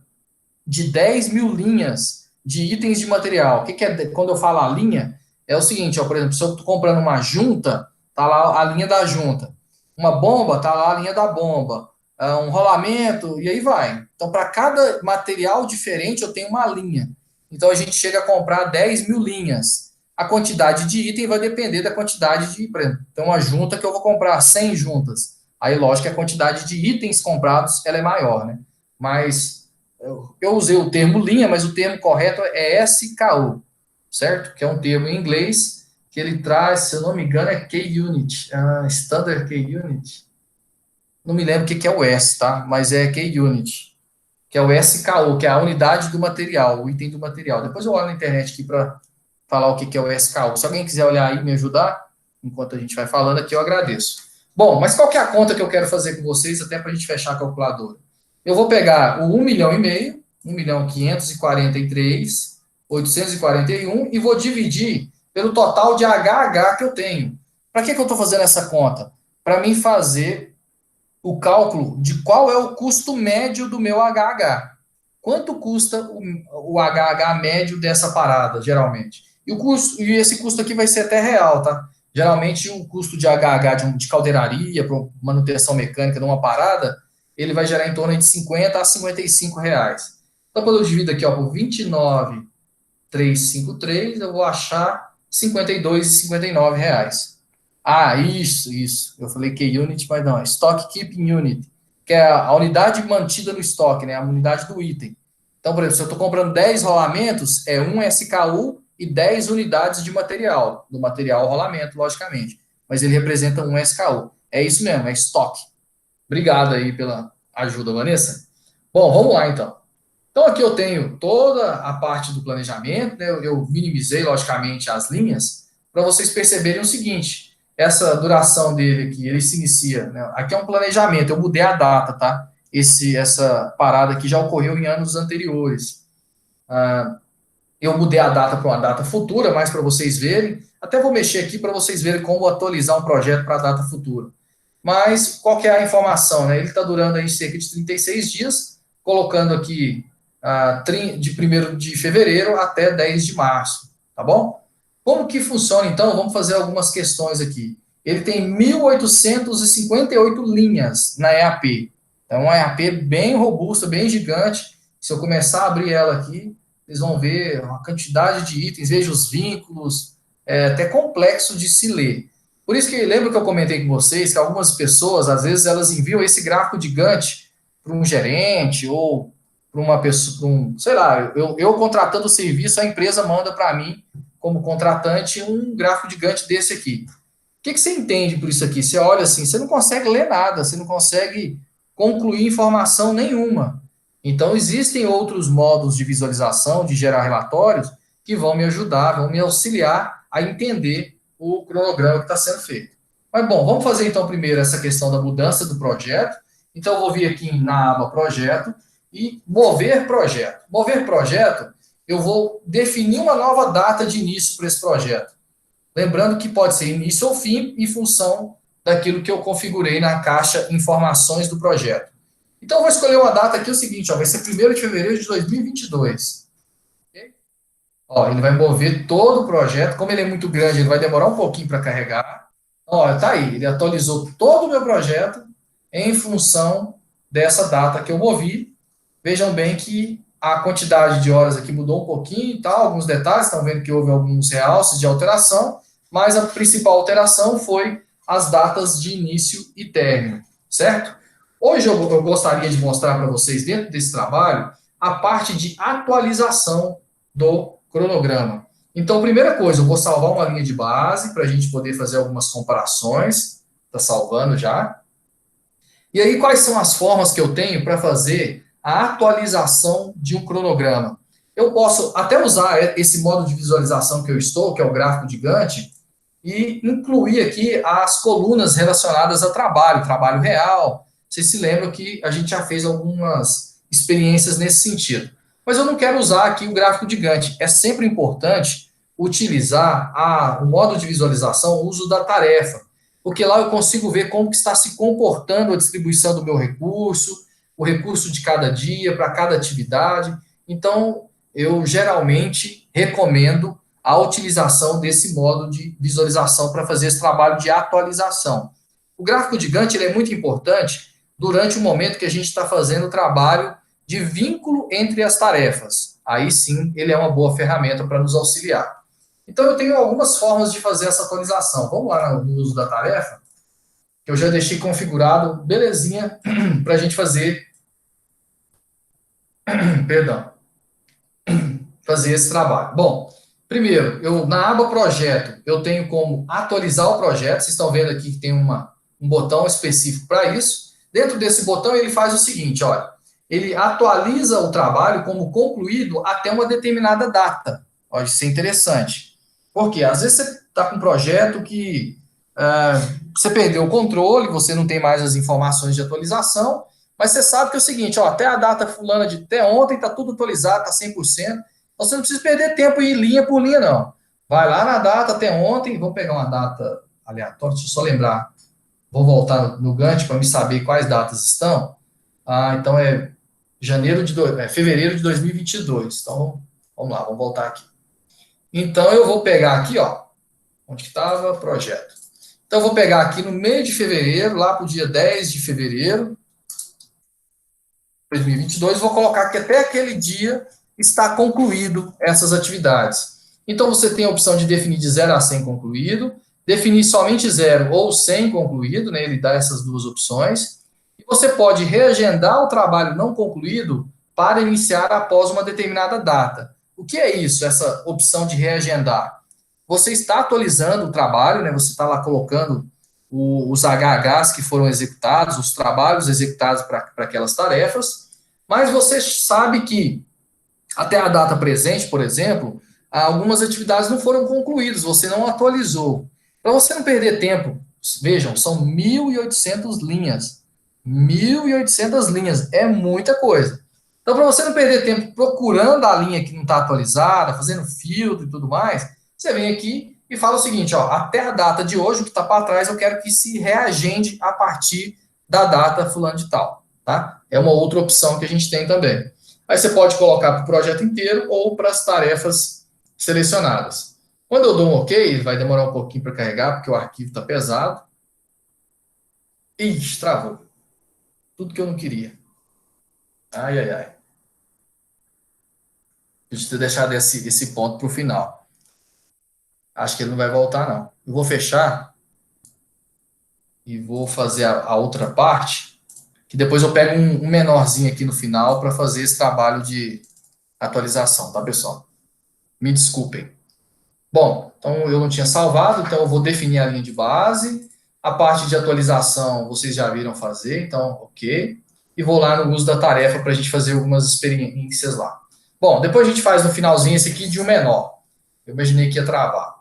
de 10 mil linhas de itens de material. O que é, quando eu falo a linha, é o seguinte, ó, por exemplo, se eu estou comprando uma junta, tá lá a linha da junta. Uma bomba, tá lá a linha da bomba. Um rolamento, e aí vai. Então, para cada material diferente, eu tenho uma linha. Então, a gente chega a comprar 10 mil linhas. A quantidade de item vai depender da quantidade de, por exemplo, tem uma junta que eu vou comprar 100 juntas. Aí, lógico que a quantidade de itens comprados ela é maior, né? Mas eu usei o termo linha, mas o termo correto é SKU, certo? Que é um termo em inglês que ele traz, se eu não me engano, é K-Unit, Standard K-Unit. Não me lembro o que é o S, tá? Mas é K-Unit, que é o SKU, que é a unidade do material, o item do material. Depois eu olho na internet aqui para falar o que é o SKU. Se alguém quiser olhar aí e me ajudar, enquanto a gente vai falando aqui, eu agradeço. Bom, mas qual que é a conta que eu quero fazer com vocês, até para a gente fechar a calculadora? Eu vou pegar o 1,5 milhão, 1.543.841 e vou dividir pelo total de HH que eu tenho. Para que eu estou fazendo essa conta? Para mim fazer o cálculo de qual é o custo médio do meu HH. Quanto custa o HH médio dessa parada, geralmente? E esse custo aqui vai ser até real, tá? Geralmente o custo de HH de caldeiraria, para manutenção mecânica de uma parada, ele vai gerar em torno de 50 a 55 reais. Então, quando eu divido aqui ó, por 29.353, eu vou achar 52,59 reais. Ah, isso. Eu falei que unit, mas não, é Stock Keeping Unit, que é a unidade mantida no estoque, né? A unidade do item. Então, por exemplo, se eu estou comprando 10 rolamentos, é 1 SKU e 10 unidades de material, do material rolamento, logicamente. Mas ele representa 1 SKU. É isso mesmo, é estoque. Obrigado aí pela ajuda, Vanessa. Bom, vamos lá então. Então, aqui eu tenho toda a parte do planejamento, né? Eu minimizei, logicamente, as linhas, para vocês perceberem o seguinte, essa duração dele aqui, ele se inicia, né? Aqui é um planejamento, eu mudei a data, tá? Essa parada aqui já ocorreu em anos anteriores. Eu mudei a data para uma data futura, mais para vocês verem. Até vou mexer aqui para vocês verem como atualizar um projeto para a data futura. Mas qual que é a informação, né? Ele está durando aí cerca de 36 dias, colocando aqui de 1º de fevereiro até 10 de março, tá bom? Como que funciona, então? Vamos fazer algumas questões aqui. Ele tem 1.858 linhas na EAP. É uma EAP bem robusta, bem gigante. Se eu começar a abrir ela aqui, vocês vão ver uma quantidade de itens, veja os vínculos, é até complexo de se ler. Por isso que lembra que eu comentei com vocês que algumas pessoas, às vezes, elas enviam esse gráfico de Gantt para um gerente ou para uma pessoa, sei lá, eu contratando o serviço, a empresa manda para mim, como contratante, um gráfico de Gantt desse aqui. O que você entende por isso aqui? Você olha assim, você não consegue ler nada, você não consegue concluir informação nenhuma. Então, existem outros modos de visualização, de gerar relatórios, que vão me ajudar, vão me auxiliar a entender o cronograma que está sendo feito. Mas, bom, vamos fazer então primeiro essa questão da mudança do projeto. Então, eu vou vir aqui na aba Projeto e mover projeto. Mover projeto, eu vou definir uma nova data de início para esse projeto. Lembrando que pode ser início ou fim, em função daquilo que eu configurei na caixa Informações do projeto. Então, eu vou escolher uma data aqui, o seguinte, ó, vai ser 1º de fevereiro de 2022. Okay? Ó, ele vai mover todo o projeto. Como ele é muito grande, ele vai demorar um pouquinho para carregar. Ó, tá aí, ele atualizou todo o meu projeto em função dessa data que eu movi. Vejam bem que a quantidade de horas aqui mudou um pouquinho e tal, alguns detalhes, estão vendo que houve alguns realces de alteração, mas a principal alteração foi as datas de início e término, certo? Hoje eu gostaria de mostrar para vocês, dentro desse trabalho, a parte de atualização do cronograma. Então, primeira coisa, eu vou salvar uma linha de base para a gente poder fazer algumas comparações. Está salvando já. E aí, quais são as formas que eu tenho para fazer a atualização de um cronograma? Eu posso até usar esse modo de visualização que eu estou, que é o gráfico de Gantt, e incluir aqui as colunas relacionadas a trabalho real. Vocês se lembram que a gente já fez algumas experiências nesse sentido. Mas eu não quero usar aqui o gráfico de Gantt. É sempre importante utilizar o modo de visualização, o uso da tarefa, porque lá eu consigo ver como que está se comportando a distribuição do meu recurso, o recurso de cada dia, para cada atividade. Então, eu geralmente recomendo a utilização desse modo de visualização para fazer esse trabalho de atualização. O gráfico de Gantt ele é muito importante durante o momento que a gente está fazendo o trabalho de vínculo entre as tarefas. Aí sim, ele é uma boa ferramenta para nos auxiliar. Então, eu tenho algumas formas de fazer essa atualização. Vamos lá no uso da tarefa, que eu já deixei configurado, belezinha, para a gente fazer, perdão, fazer esse trabalho. Bom, primeiro, na aba Projeto, eu tenho como atualizar o projeto. Vocês estão vendo aqui que tem um botão específico para isso. Dentro desse botão, ele faz o seguinte, olha, ele atualiza o trabalho como concluído até uma determinada data. Olha, isso é interessante. Porque às vezes você está com um projeto que você perdeu o controle, você não tem mais as informações de atualização, mas você sabe que é o seguinte, ó, até a data fulana de até ontem está tudo atualizado, está 100%. Então você não precisa perder tempo e ir linha por linha, não. Vai lá na data até ontem, vou pegar uma data aleatória, deixa eu só lembrar. Vou voltar no Gantt para me saber quais datas estão. Então é fevereiro de 2022. Então, vamos lá, vamos voltar aqui. Então, eu vou pegar aqui, ó, onde que estava? Projeto. Então, eu vou pegar aqui no meio de fevereiro, lá para o dia 10 de fevereiro de 2022, vou colocar que até aquele dia está concluído essas atividades. Então, você tem a opção de definir de 0 a 100 concluído, definir somente 0 ou 100 concluído, né, ele dá essas duas opções, e você pode reagendar o trabalho não concluído para iniciar após uma determinada data. O que é isso, essa opção de reagendar? Você está atualizando o trabalho, né, você está lá colocando os HHs que foram executados, os trabalhos executados para aquelas tarefas, Mas você sabe que até a data presente, por exemplo, algumas atividades não foram concluídas, você não atualizou. Para você não perder tempo, vejam, são 1.800 linhas. 1.800 linhas é muita coisa. Então, para você não perder tempo procurando a linha que não está atualizada, fazendo filtro e tudo mais, você vem aqui e fala o seguinte, ó, até a data de hoje, o que está para trás, eu quero que se reagende a partir da data fulano de tal, tá? É uma outra opção que a gente tem também. Aí você pode colocar para o projeto inteiro ou para as tarefas selecionadas. Quando eu dou um OK, ele vai demorar um pouquinho para carregar, porque o arquivo está pesado. Ixi, travou. Tudo que eu não queria. Ai, ai, ai. Podia ter deixado esse ponto para o final. Acho que ele não vai voltar, não. Eu vou fechar e vou fazer a outra parte, que depois eu pego um menorzinho aqui no final para fazer esse trabalho de atualização, tá, pessoal? Me desculpem. Bom, então eu não tinha salvado, então eu vou definir a linha de base. A parte de atualização vocês já viram fazer, então ok. E vou lá no uso da tarefa para a gente fazer algumas experiências lá. Bom, depois a gente faz no finalzinho esse aqui de um menor. Eu imaginei que ia travar.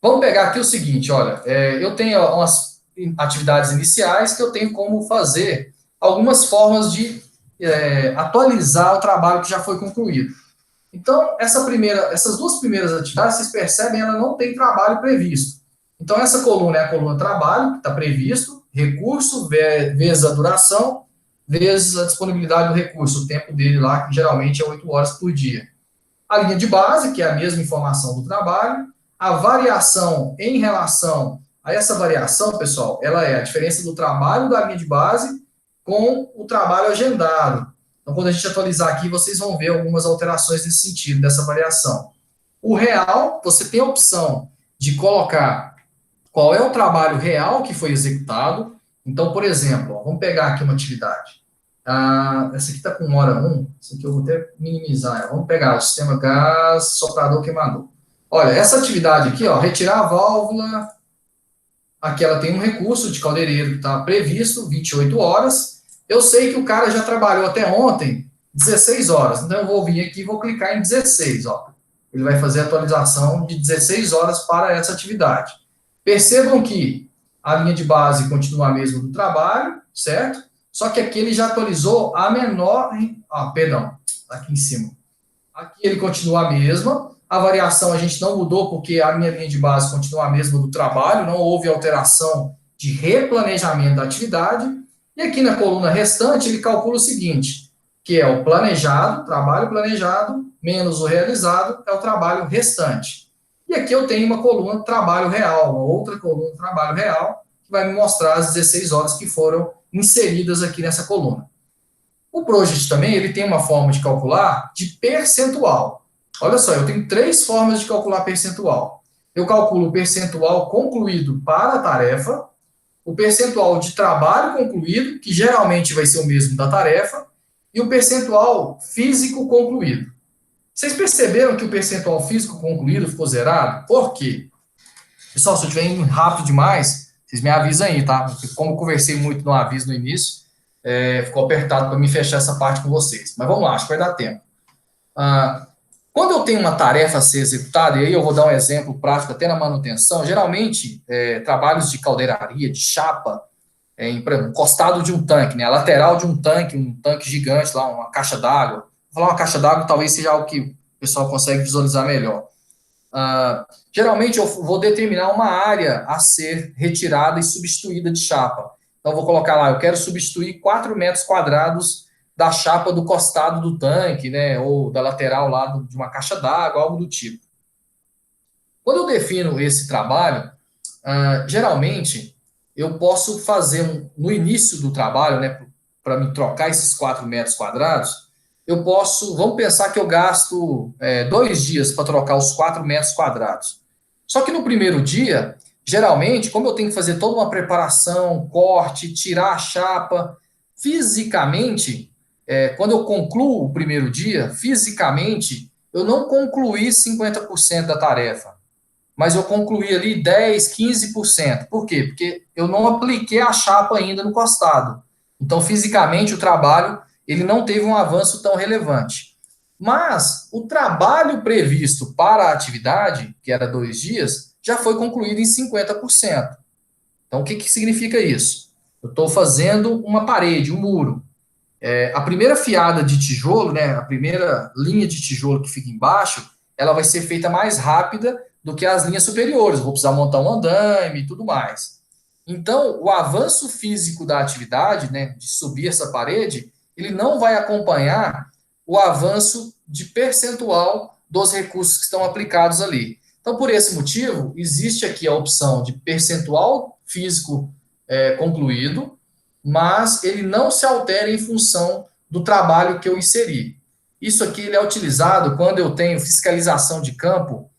Vamos pegar aqui o seguinte, olha, eu tenho umas atividades iniciais que eu tenho como fazer algumas formas de atualizar o trabalho que já foi concluído. Então, essas duas primeiras atividades, vocês percebem, ela não tem trabalho previsto. Então, essa coluna é a coluna trabalho, que está previsto, recurso vezes a duração, vezes a disponibilidade do recurso, o tempo dele lá, que geralmente é 8 horas por dia. A linha de base, que é a mesma informação do trabalho, a variação em relação a essa variação, pessoal, ela é a diferença do trabalho da linha de base com o trabalho agendado. Então, quando a gente atualizar aqui, vocês vão ver algumas alterações nesse sentido, dessa variação. O real, você tem a opção de colocar qual é o trabalho real que foi executado. Então, por exemplo, vamos pegar aqui uma atividade. Essa aqui está com hora 1, essa aqui eu vou até minimizar. Vamos pegar o sistema gás soprador queimador. Olha, essa atividade aqui, ó, retirar a válvula, aqui ela tem um recurso de caldeireiro que está previsto, 28 horas. Eu sei que o cara já trabalhou até ontem 16 horas, então eu vou vir aqui e vou clicar em 16, ó. Ele vai fazer a atualização de 16 horas para essa atividade. Percebam que a linha de base continua a mesma do trabalho, certo? Só que aqui ele já atualizou a menor... perdão, aqui em cima. Aqui ele continua a mesma. A variação a gente não mudou porque a minha linha de base continua a mesma do trabalho, não houve alteração de replanejamento da atividade. E aqui na coluna restante ele calcula o seguinte, que é o planejado, trabalho planejado, menos o realizado, é o trabalho restante. E aqui eu tenho uma coluna trabalho real, uma outra coluna trabalho real, que vai me mostrar as 16 horas que foram inseridas aqui nessa coluna. O Project também ele tem uma forma de calcular de percentual. Olha só, eu tenho 3 formas de calcular percentual. Eu calculo o percentual concluído para a tarefa, o percentual de trabalho concluído, que geralmente vai ser o mesmo da tarefa, e o percentual físico concluído. Vocês perceberam que o percentual físico concluído ficou zerado? Por quê? Pessoal, se eu estiver indo rápido demais, vocês me avisam aí, tá? Porque como eu conversei muito no aviso no início, ficou apertado para me fechar essa parte com vocês. Mas vamos lá, acho que vai dar tempo. Quando eu tenho uma tarefa a ser executada, e aí eu vou dar um exemplo prático até na manutenção, geralmente trabalhos de caldeiraria, de chapa, por exemplo, encostado de um tanque, né, a lateral de um tanque gigante lá, uma caixa d'água. Vou falar uma caixa d'água, talvez seja algo que o pessoal consegue visualizar melhor. Geralmente eu vou determinar uma área a ser retirada e substituída de chapa. Então eu vou colocar lá, eu quero substituir 4 metros quadrados da chapa do costado do tanque, né, ou da lateral lá de uma caixa d'água, algo do tipo. Quando eu defino esse trabalho, geralmente eu posso fazer no início do trabalho, né, para me trocar esses 4 metros quadrados, eu posso, vamos pensar que eu gasto 2 dias para trocar os 4 metros quadrados. Só que no primeiro dia, geralmente, como eu tenho que fazer toda uma preparação, corte, tirar a chapa, fisicamente, quando eu concluo o primeiro dia, fisicamente, eu não concluí 50% da tarefa, mas eu concluí ali 10, 15%. Por quê? Porque eu não apliquei a chapa ainda no costado. Então, fisicamente, o trabalho ele não teve um avanço tão relevante. Mas o trabalho previsto para a atividade, que era 2 dias, já foi concluído em 50%. Então, o que, que significa isso? Eu estou fazendo uma parede, um muro. A primeira fiada de tijolo, né, a primeira linha de tijolo que fica embaixo, ela vai ser feita mais rápida do que as linhas superiores. Eu vou precisar montar um andaime e tudo mais. Então, o avanço físico da atividade, né, de subir essa parede, ele não vai acompanhar o avanço de percentual dos recursos que estão aplicados ali. Então, por esse motivo, existe aqui a opção de percentual físico concluído, mas ele não se altera em função do trabalho que eu inseri. Isso aqui ele é utilizado quando eu tenho fiscalização de campo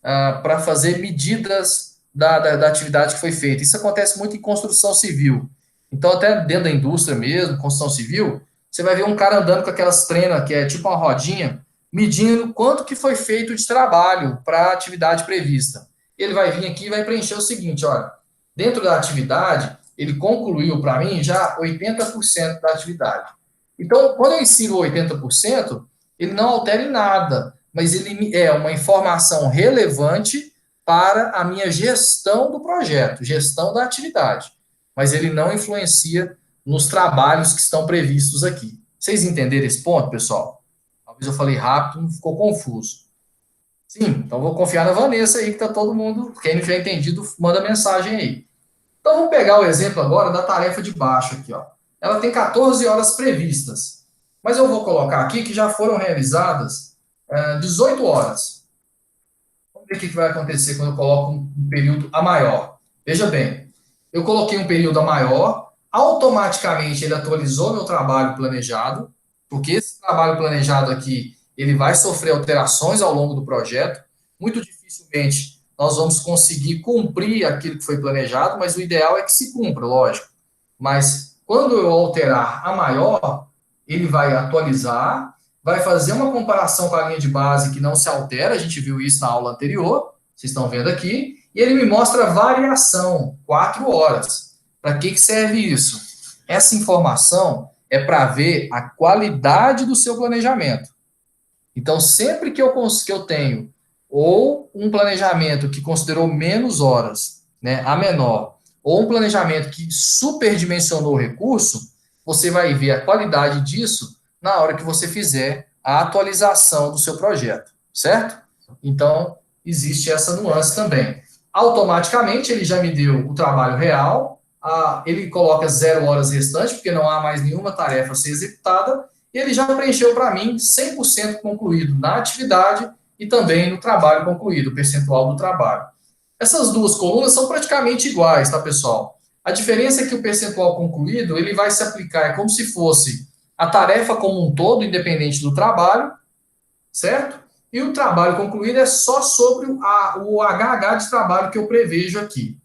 para fazer medidas da atividade que foi feita. Isso acontece muito em construção civil. Então, até dentro da indústria mesmo, construção civil, você vai ver um cara andando com aquelas trenas, que é tipo uma rodinha, medindo quanto que foi feito de trabalho para a atividade prevista. Ele vai vir aqui e vai preencher o seguinte, olha, dentro da atividade, ele concluiu para mim já 80% da atividade. Então, quando eu insiro 80%, ele não altera em nada, mas ele é uma informação relevante para a minha gestão do projeto, gestão da atividade. Mas ele não influencia nos trabalhos que estão previstos aqui. Vocês entenderam esse ponto, pessoal? Talvez eu falei rápido, ficou confuso. Sim, então vou confiar na Vanessa aí, que tá todo mundo, quem não tiver entendido, manda mensagem aí. Então vamos pegar o exemplo agora da tarefa de baixo aqui, ó. Ela tem 14 horas previstas, mas eu vou colocar aqui que já foram realizadas 18 horas. Vamos ver o que vai acontecer quando eu coloco um período a maior. Veja bem, eu coloquei um período a maior, automaticamente ele atualizou meu trabalho planejado, porque esse trabalho planejado aqui, ele vai sofrer alterações ao longo do projeto. Muito dificilmente nós vamos conseguir cumprir aquilo que foi planejado, mas o ideal é que se cumpra, lógico. Mas quando eu alterar a maior, ele vai atualizar, vai fazer uma comparação com a linha de base que não se altera, a gente viu isso na aula anterior, vocês estão vendo aqui, e ele me mostra a variação, 4 horas. Para que serve isso? Essa informação é para ver a qualidade do seu planejamento. Então, sempre que eu tenho ou um planejamento que considerou menos horas, né, a menor, ou um planejamento que superdimensionou o recurso, você vai ver a qualidade disso na hora que você fizer a atualização do seu projeto, certo? Então, existe essa nuance também. Automaticamente, ele já me deu o trabalho real, ele coloca 0 horas restantes, porque não há mais nenhuma tarefa a ser executada, e ele já preencheu para mim 100% concluído na atividade e também no trabalho concluído, o percentual do trabalho. Essas duas colunas são praticamente iguais, tá, pessoal? A diferença é que o percentual concluído, ele vai se aplicar, é como se fosse a tarefa como um todo, independente do trabalho, certo? E o trabalho concluído é só sobre o HH de trabalho que eu prevejo aqui.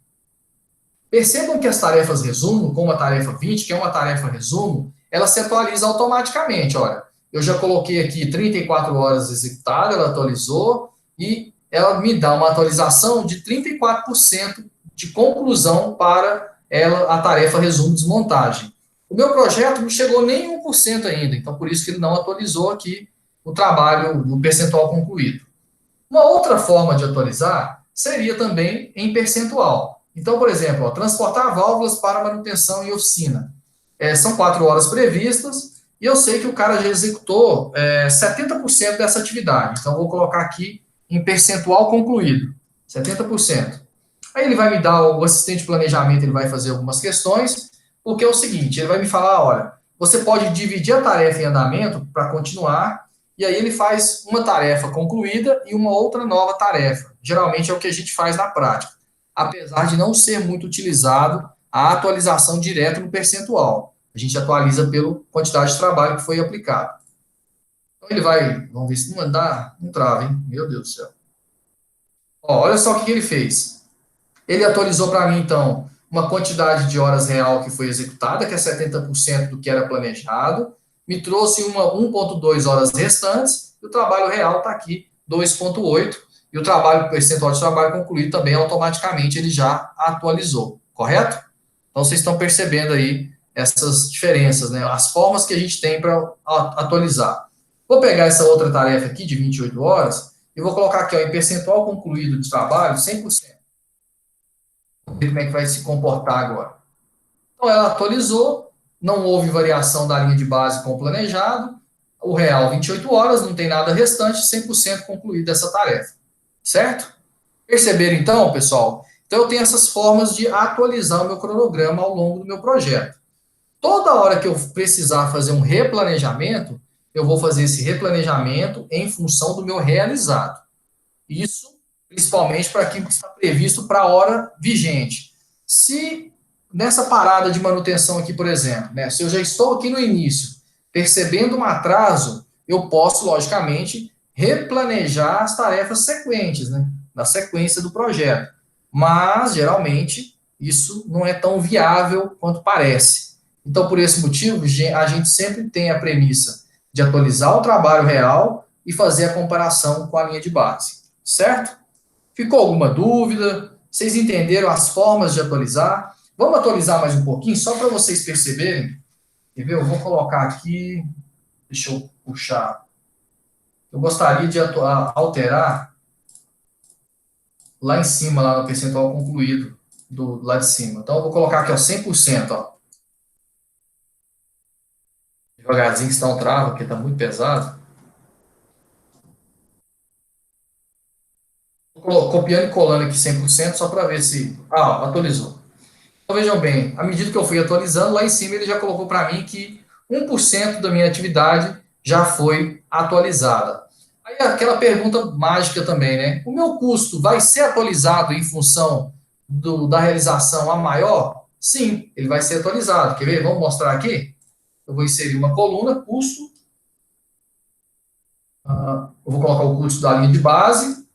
Percebam que as tarefas resumo, como a tarefa 20, que é uma tarefa resumo, ela se atualiza automaticamente. Olha, eu já coloquei aqui 34 horas executadas, ela atualizou, e ela me dá uma atualização de 34% de conclusão para ela, a tarefa resumo desmontagem. O meu projeto não chegou nem 1% ainda, então por isso que ele não atualizou aqui o trabalho, o percentual concluído. Uma outra forma de atualizar seria também em percentual. Então, por exemplo, transportar válvulas para manutenção em oficina. São 4 horas previstas e eu sei que o cara já executou 70% dessa atividade. Então, vou colocar aqui em percentual concluído, 70%. Aí ele vai me dar, o assistente de planejamento, ele vai fazer algumas questões, porque é o seguinte, ele vai me falar, olha, você pode dividir a tarefa em andamento para continuar, e aí ele faz uma tarefa concluída e uma outra nova tarefa. Geralmente é o que a gente faz na prática, apesar de não ser muito utilizado a atualização direta no percentual. A gente atualiza pela quantidade de trabalho que foi aplicado. Então ele vai, vamos ver se não dá, não trava, hein? Meu Deus do céu. Ó, olha só o que ele fez. Ele atualizou para mim, então, uma quantidade de horas real que foi executada, que é 70% do que era planejado, me trouxe 1,2 horas restantes, e o trabalho real está aqui, 2,8, e o percentual de trabalho concluído também automaticamente ele já atualizou, correto? Então vocês estão percebendo aí essas diferenças, né? As formas que a gente tem para atualizar. Vou pegar essa outra tarefa aqui de 28 horas e vou colocar aqui, ó, em percentual concluído de trabalho, 100%. Vamos ver como é que vai se comportar agora. Então, ela atualizou, não houve variação da linha de base com o planejado, o real 28 horas, não tem nada restante, 100% concluída essa tarefa. Certo? Perceberam então, pessoal? Então, eu tenho essas formas de atualizar o meu cronograma ao longo do meu projeto. Toda hora que eu precisar fazer um replanejamento, eu vou fazer esse replanejamento em função do meu realizado. Isso, principalmente para aquilo que está previsto para a hora vigente. Se nessa parada de manutenção aqui, por exemplo, né, se eu já estou aqui no início, percebendo um atraso, eu posso, logicamente, replanejar as tarefas sequentes, né, na sequência do projeto. Mas, geralmente, isso não é tão viável quanto parece. Então, por esse motivo, a gente sempre tem a premissa de atualizar o trabalho real e fazer a comparação com a linha de base. Certo? Ficou alguma dúvida? Vocês entenderam as formas de atualizar? Vamos atualizar mais um pouquinho, só para vocês perceberem. Quer ver? Eu vou colocar aqui, deixa eu puxar. Eu gostaria de alterar lá em cima, lá no percentual concluído, do lá de cima. Então, eu vou colocar aqui, ó, 100%, ó. Devagarzinho, que está um trava, porque está muito pesado. Copiando e colando aqui 100%, só para ver se... Ah, atualizou. Então, vejam bem, à medida que eu fui atualizando, lá em cima ele já colocou para mim que 1% da minha atividade já foi atualizada. Aí aquela pergunta mágica também, né? O meu custo vai ser atualizado em função da realização a maior? Sim, ele vai ser atualizado. Quer ver? Vamos mostrar aqui? Eu vou inserir uma coluna, custo. Eu vou colocar o custo da linha de base.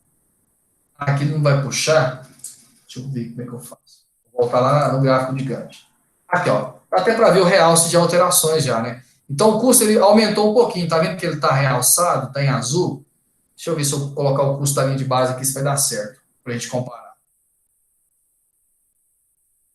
Aqui não vai puxar. Deixa eu ver como é que eu faço. Vou voltar lá no gráfico de Gantt. Aqui, ó. Até para ver o realce de alterações já, né? Então, o custo ele aumentou um pouquinho. Tá vendo que ele está realçado? Está em azul? Deixa eu ver se eu colocar o custo da linha de base aqui, se vai dar certo. Para a gente comparar.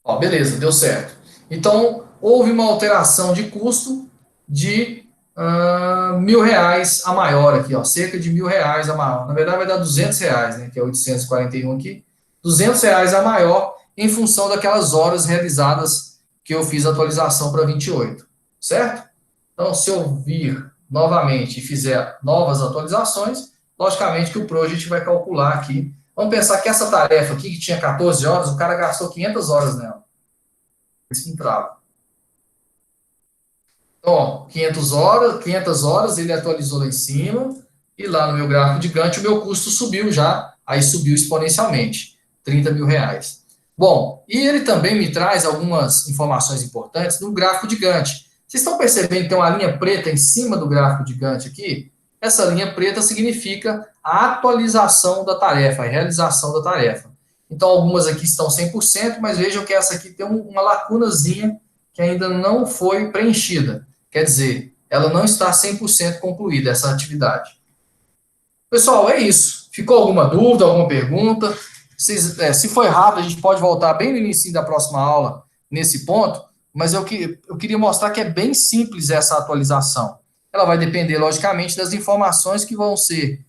Ó, beleza, deu certo. Então, houve uma alteração de custo de R$ 1.000 a maior aqui, ó, cerca de R$ 1.000 a maior. Na verdade, vai dar R$ 200, né, que é 841 aqui. R$ 200 a maior em função daquelas horas realizadas que eu fiz a atualização para 28, certo? Então, se eu vir novamente e fizer novas atualizações, logicamente que o Project vai calcular aqui. Vamos pensar que essa tarefa aqui, que tinha 14 horas, o cara gastou 500 horas nela. Isso entrava. Então, ó, 500 horas, ele atualizou lá em cima, e lá no meu gráfico de Gantt o meu custo subiu já, aí subiu exponencialmente, R$ 30.000. Bom, e ele também me traz algumas informações importantes no gráfico de Gantt. Vocês estão percebendo que tem uma linha preta em cima do gráfico de Gantt aqui? Essa linha preta significa a atualização da tarefa, a realização da tarefa. Então, algumas aqui estão 100%, mas vejam que essa aqui tem uma lacunazinha que ainda não foi preenchida. Quer dizer, ela não está 100% concluída, essa atividade. Pessoal, é isso. Ficou alguma dúvida, alguma pergunta? Se foi rápido, a gente pode voltar bem no início da próxima aula nesse ponto, mas eu queria mostrar que é bem simples essa atualização. Ela vai depender, logicamente, das informações que vão ser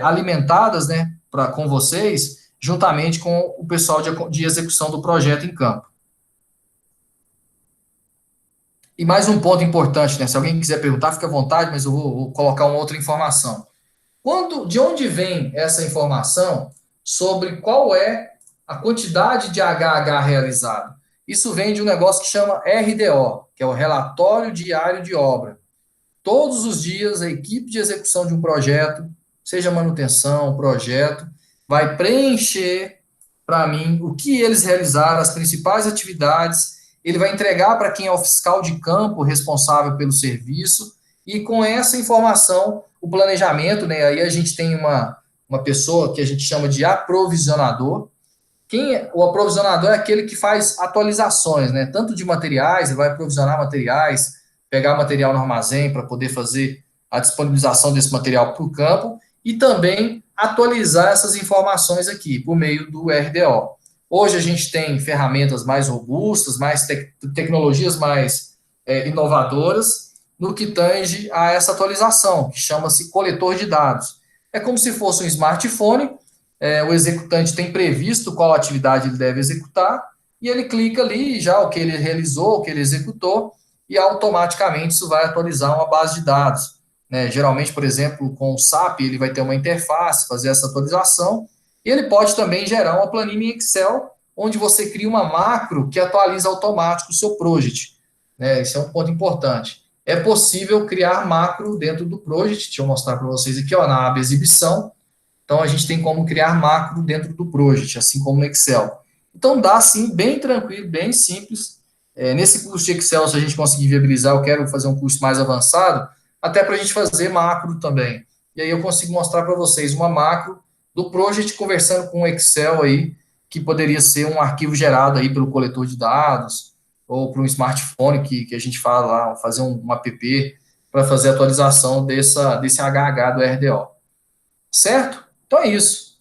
alimentadas, né, com vocês, juntamente com o pessoal de execução do projeto em campo. E mais um ponto importante, né? Se alguém quiser perguntar, fica à vontade, mas eu vou colocar uma outra informação. De onde vem essa informação sobre qual é a quantidade de HH realizado? Isso vem de um negócio que chama RDO, que é o Relatório Diário de Obra. Todos os dias, a equipe de execução de um projeto, seja manutenção, projeto, vai preencher para mim o que eles realizaram, as principais atividades. Ele vai entregar para quem é o fiscal de campo responsável pelo serviço, e com essa informação, o planejamento, né? Aí a gente tem uma pessoa que a gente chama de aprovisionador. O aprovisionador é aquele que faz atualizações, né? Tanto de materiais, ele vai aprovisionar materiais, pegar material no armazém para poder fazer a disponibilização desse material para o campo, e também atualizar essas informações aqui, por meio do RDO. Hoje a gente tem ferramentas mais robustas, mais tecnologias mais inovadoras no que tange a essa atualização, que chama-se coletor de dados. É como se fosse um smartphone, o executante tem previsto qual atividade ele deve executar, e ele clica ali, já o que ele realizou, o que ele executou, e automaticamente isso vai atualizar uma base de dados. Né? Geralmente, por exemplo, com o SAP, ele vai ter uma interface, fazer essa atualização, e ele pode também gerar uma planilha em Excel, onde você cria uma macro que atualiza automático o seu project. Né? Esse é um ponto importante. É possível criar macro dentro do project, deixa eu mostrar para vocês aqui, ó, na aba exibição. Então, a gente tem como criar macro dentro do project, assim como no Excel. Então, dá, sim, bem tranquilo, bem simples. Nesse curso de Excel, se a gente conseguir viabilizar, eu quero fazer um curso mais avançado, até para a gente fazer macro também. E aí eu consigo mostrar para vocês uma macro do project conversando com o Excel aí, que poderia ser um arquivo gerado aí pelo coletor de dados, ou para um smartphone que a gente fala lá, fazer um app para fazer a atualização desse HH do RDO. Certo? Então é isso.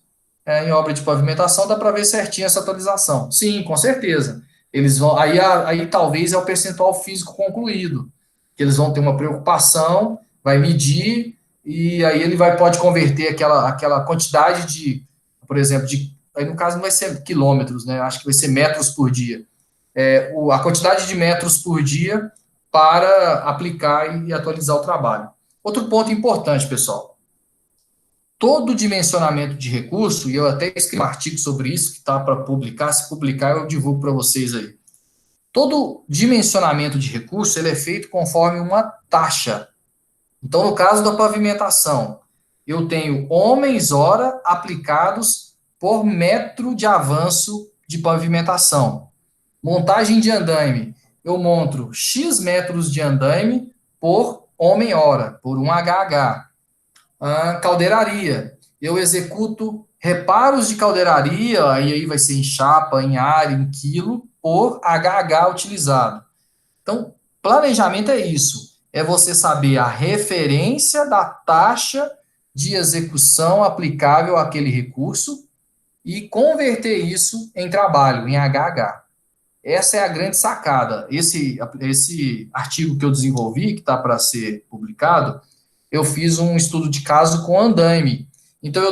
Em obra de pavimentação dá para ver certinho essa atualização. Sim, com certeza. Eles vão. Aí talvez é o percentual físico concluído. Que eles vão ter uma preocupação, vai medir, e aí ele pode converter aquela quantidade de, por exemplo, aí no caso não vai ser quilômetros, né? Acho que vai ser metros por dia. A quantidade de metros por dia para aplicar e atualizar o trabalho. Outro ponto importante, pessoal, todo dimensionamento de recurso, e eu até escrevi um artigo sobre isso, que está para publicar, se publicar eu divulgo para vocês aí. Todo dimensionamento de recurso, ele é feito conforme uma taxa. Então, no caso da pavimentação, eu tenho homens-hora aplicados por metro de avanço de pavimentação. Montagem de andaime, eu monto X metros de andaime por homem-hora, por um HH. Caldeiraria. Eu executo reparos de caldeiraria, e aí vai ser em chapa, em área, em quilo, por HH utilizado. Então, planejamento é isso. É você saber a referência da taxa de execução aplicável àquele recurso e converter isso em trabalho, em HH. Essa é a grande sacada. Esse artigo que eu desenvolvi, que está para ser publicado, eu fiz um estudo de caso com andaime. Então,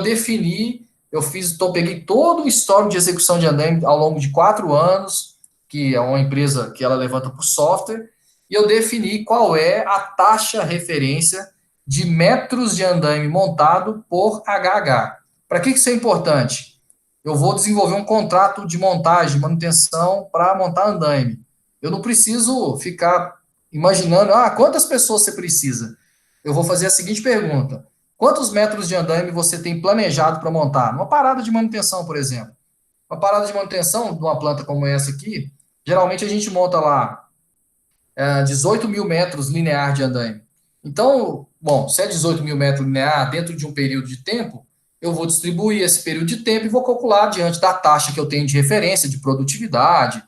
peguei todo o histórico de execução de andaime ao longo de 4 anos, que é uma empresa que ela levanta por software, e eu defini qual é a taxa referência de metros de andaime montado por HH. Para que isso é importante? Eu vou desenvolver um contrato de montagem, manutenção para montar andaime. Eu não preciso ficar imaginando, quantas pessoas você precisa? Eu vou fazer a seguinte pergunta: quantos metros de andaime você tem planejado para montar? Uma parada de manutenção, por exemplo. Uma parada de manutenção de uma planta como essa aqui, geralmente a gente monta lá 18 mil metros linear de andaime. Então, bom, se é 18 mil metros linear dentro de um período de tempo, eu vou distribuir esse período de tempo e vou calcular diante da taxa que eu tenho de referência, de produtividade.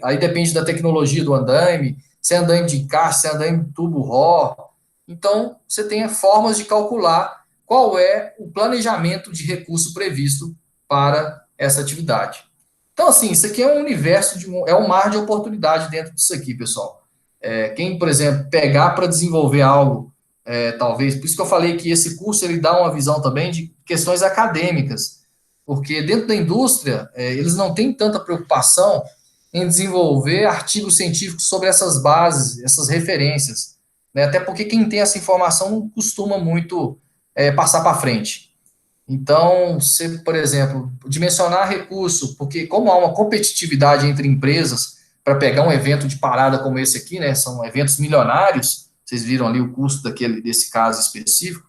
Aí depende da tecnologia do andaime, se é andaime de encaixe, se é andaime de tubo RO. Então, você tem formas de calcular qual é o planejamento de recurso previsto para essa atividade. Então, assim, isso aqui é um universo, é um mar de oportunidade dentro disso aqui, pessoal. Quem, por exemplo, pegar para desenvolver algo, talvez, por isso que eu falei que esse curso ele dá uma visão também de questões acadêmicas, porque dentro da indústria, eles não têm tanta preocupação em desenvolver artigos científicos sobre essas bases, essas referências, né? Até porque quem tem essa informação não costuma muito passar para frente. Então, se, por exemplo, dimensionar recurso, porque como há uma competitividade entre empresas para pegar um evento de parada como esse aqui, né, são eventos milionários, vocês viram ali o custo desse caso específico,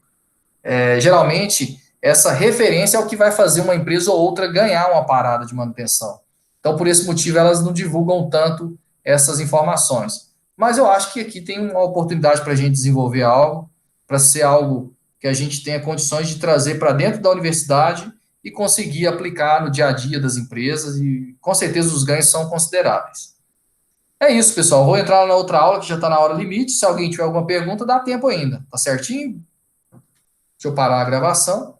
geralmente essa referência é o que vai fazer uma empresa ou outra ganhar uma parada de manutenção. Então, por esse motivo, elas não divulgam tanto essas informações. Mas eu acho que aqui tem uma oportunidade para a gente desenvolver algo, para ser algo que a gente tenha condições de trazer para dentro da universidade e conseguir aplicar no dia a dia das empresas, e com certeza os ganhos são consideráveis. É isso, pessoal. Vou entrar na outra aula que já está na hora limite. Se alguém tiver alguma pergunta, dá tempo ainda. Tá certinho? Deixa eu parar a gravação.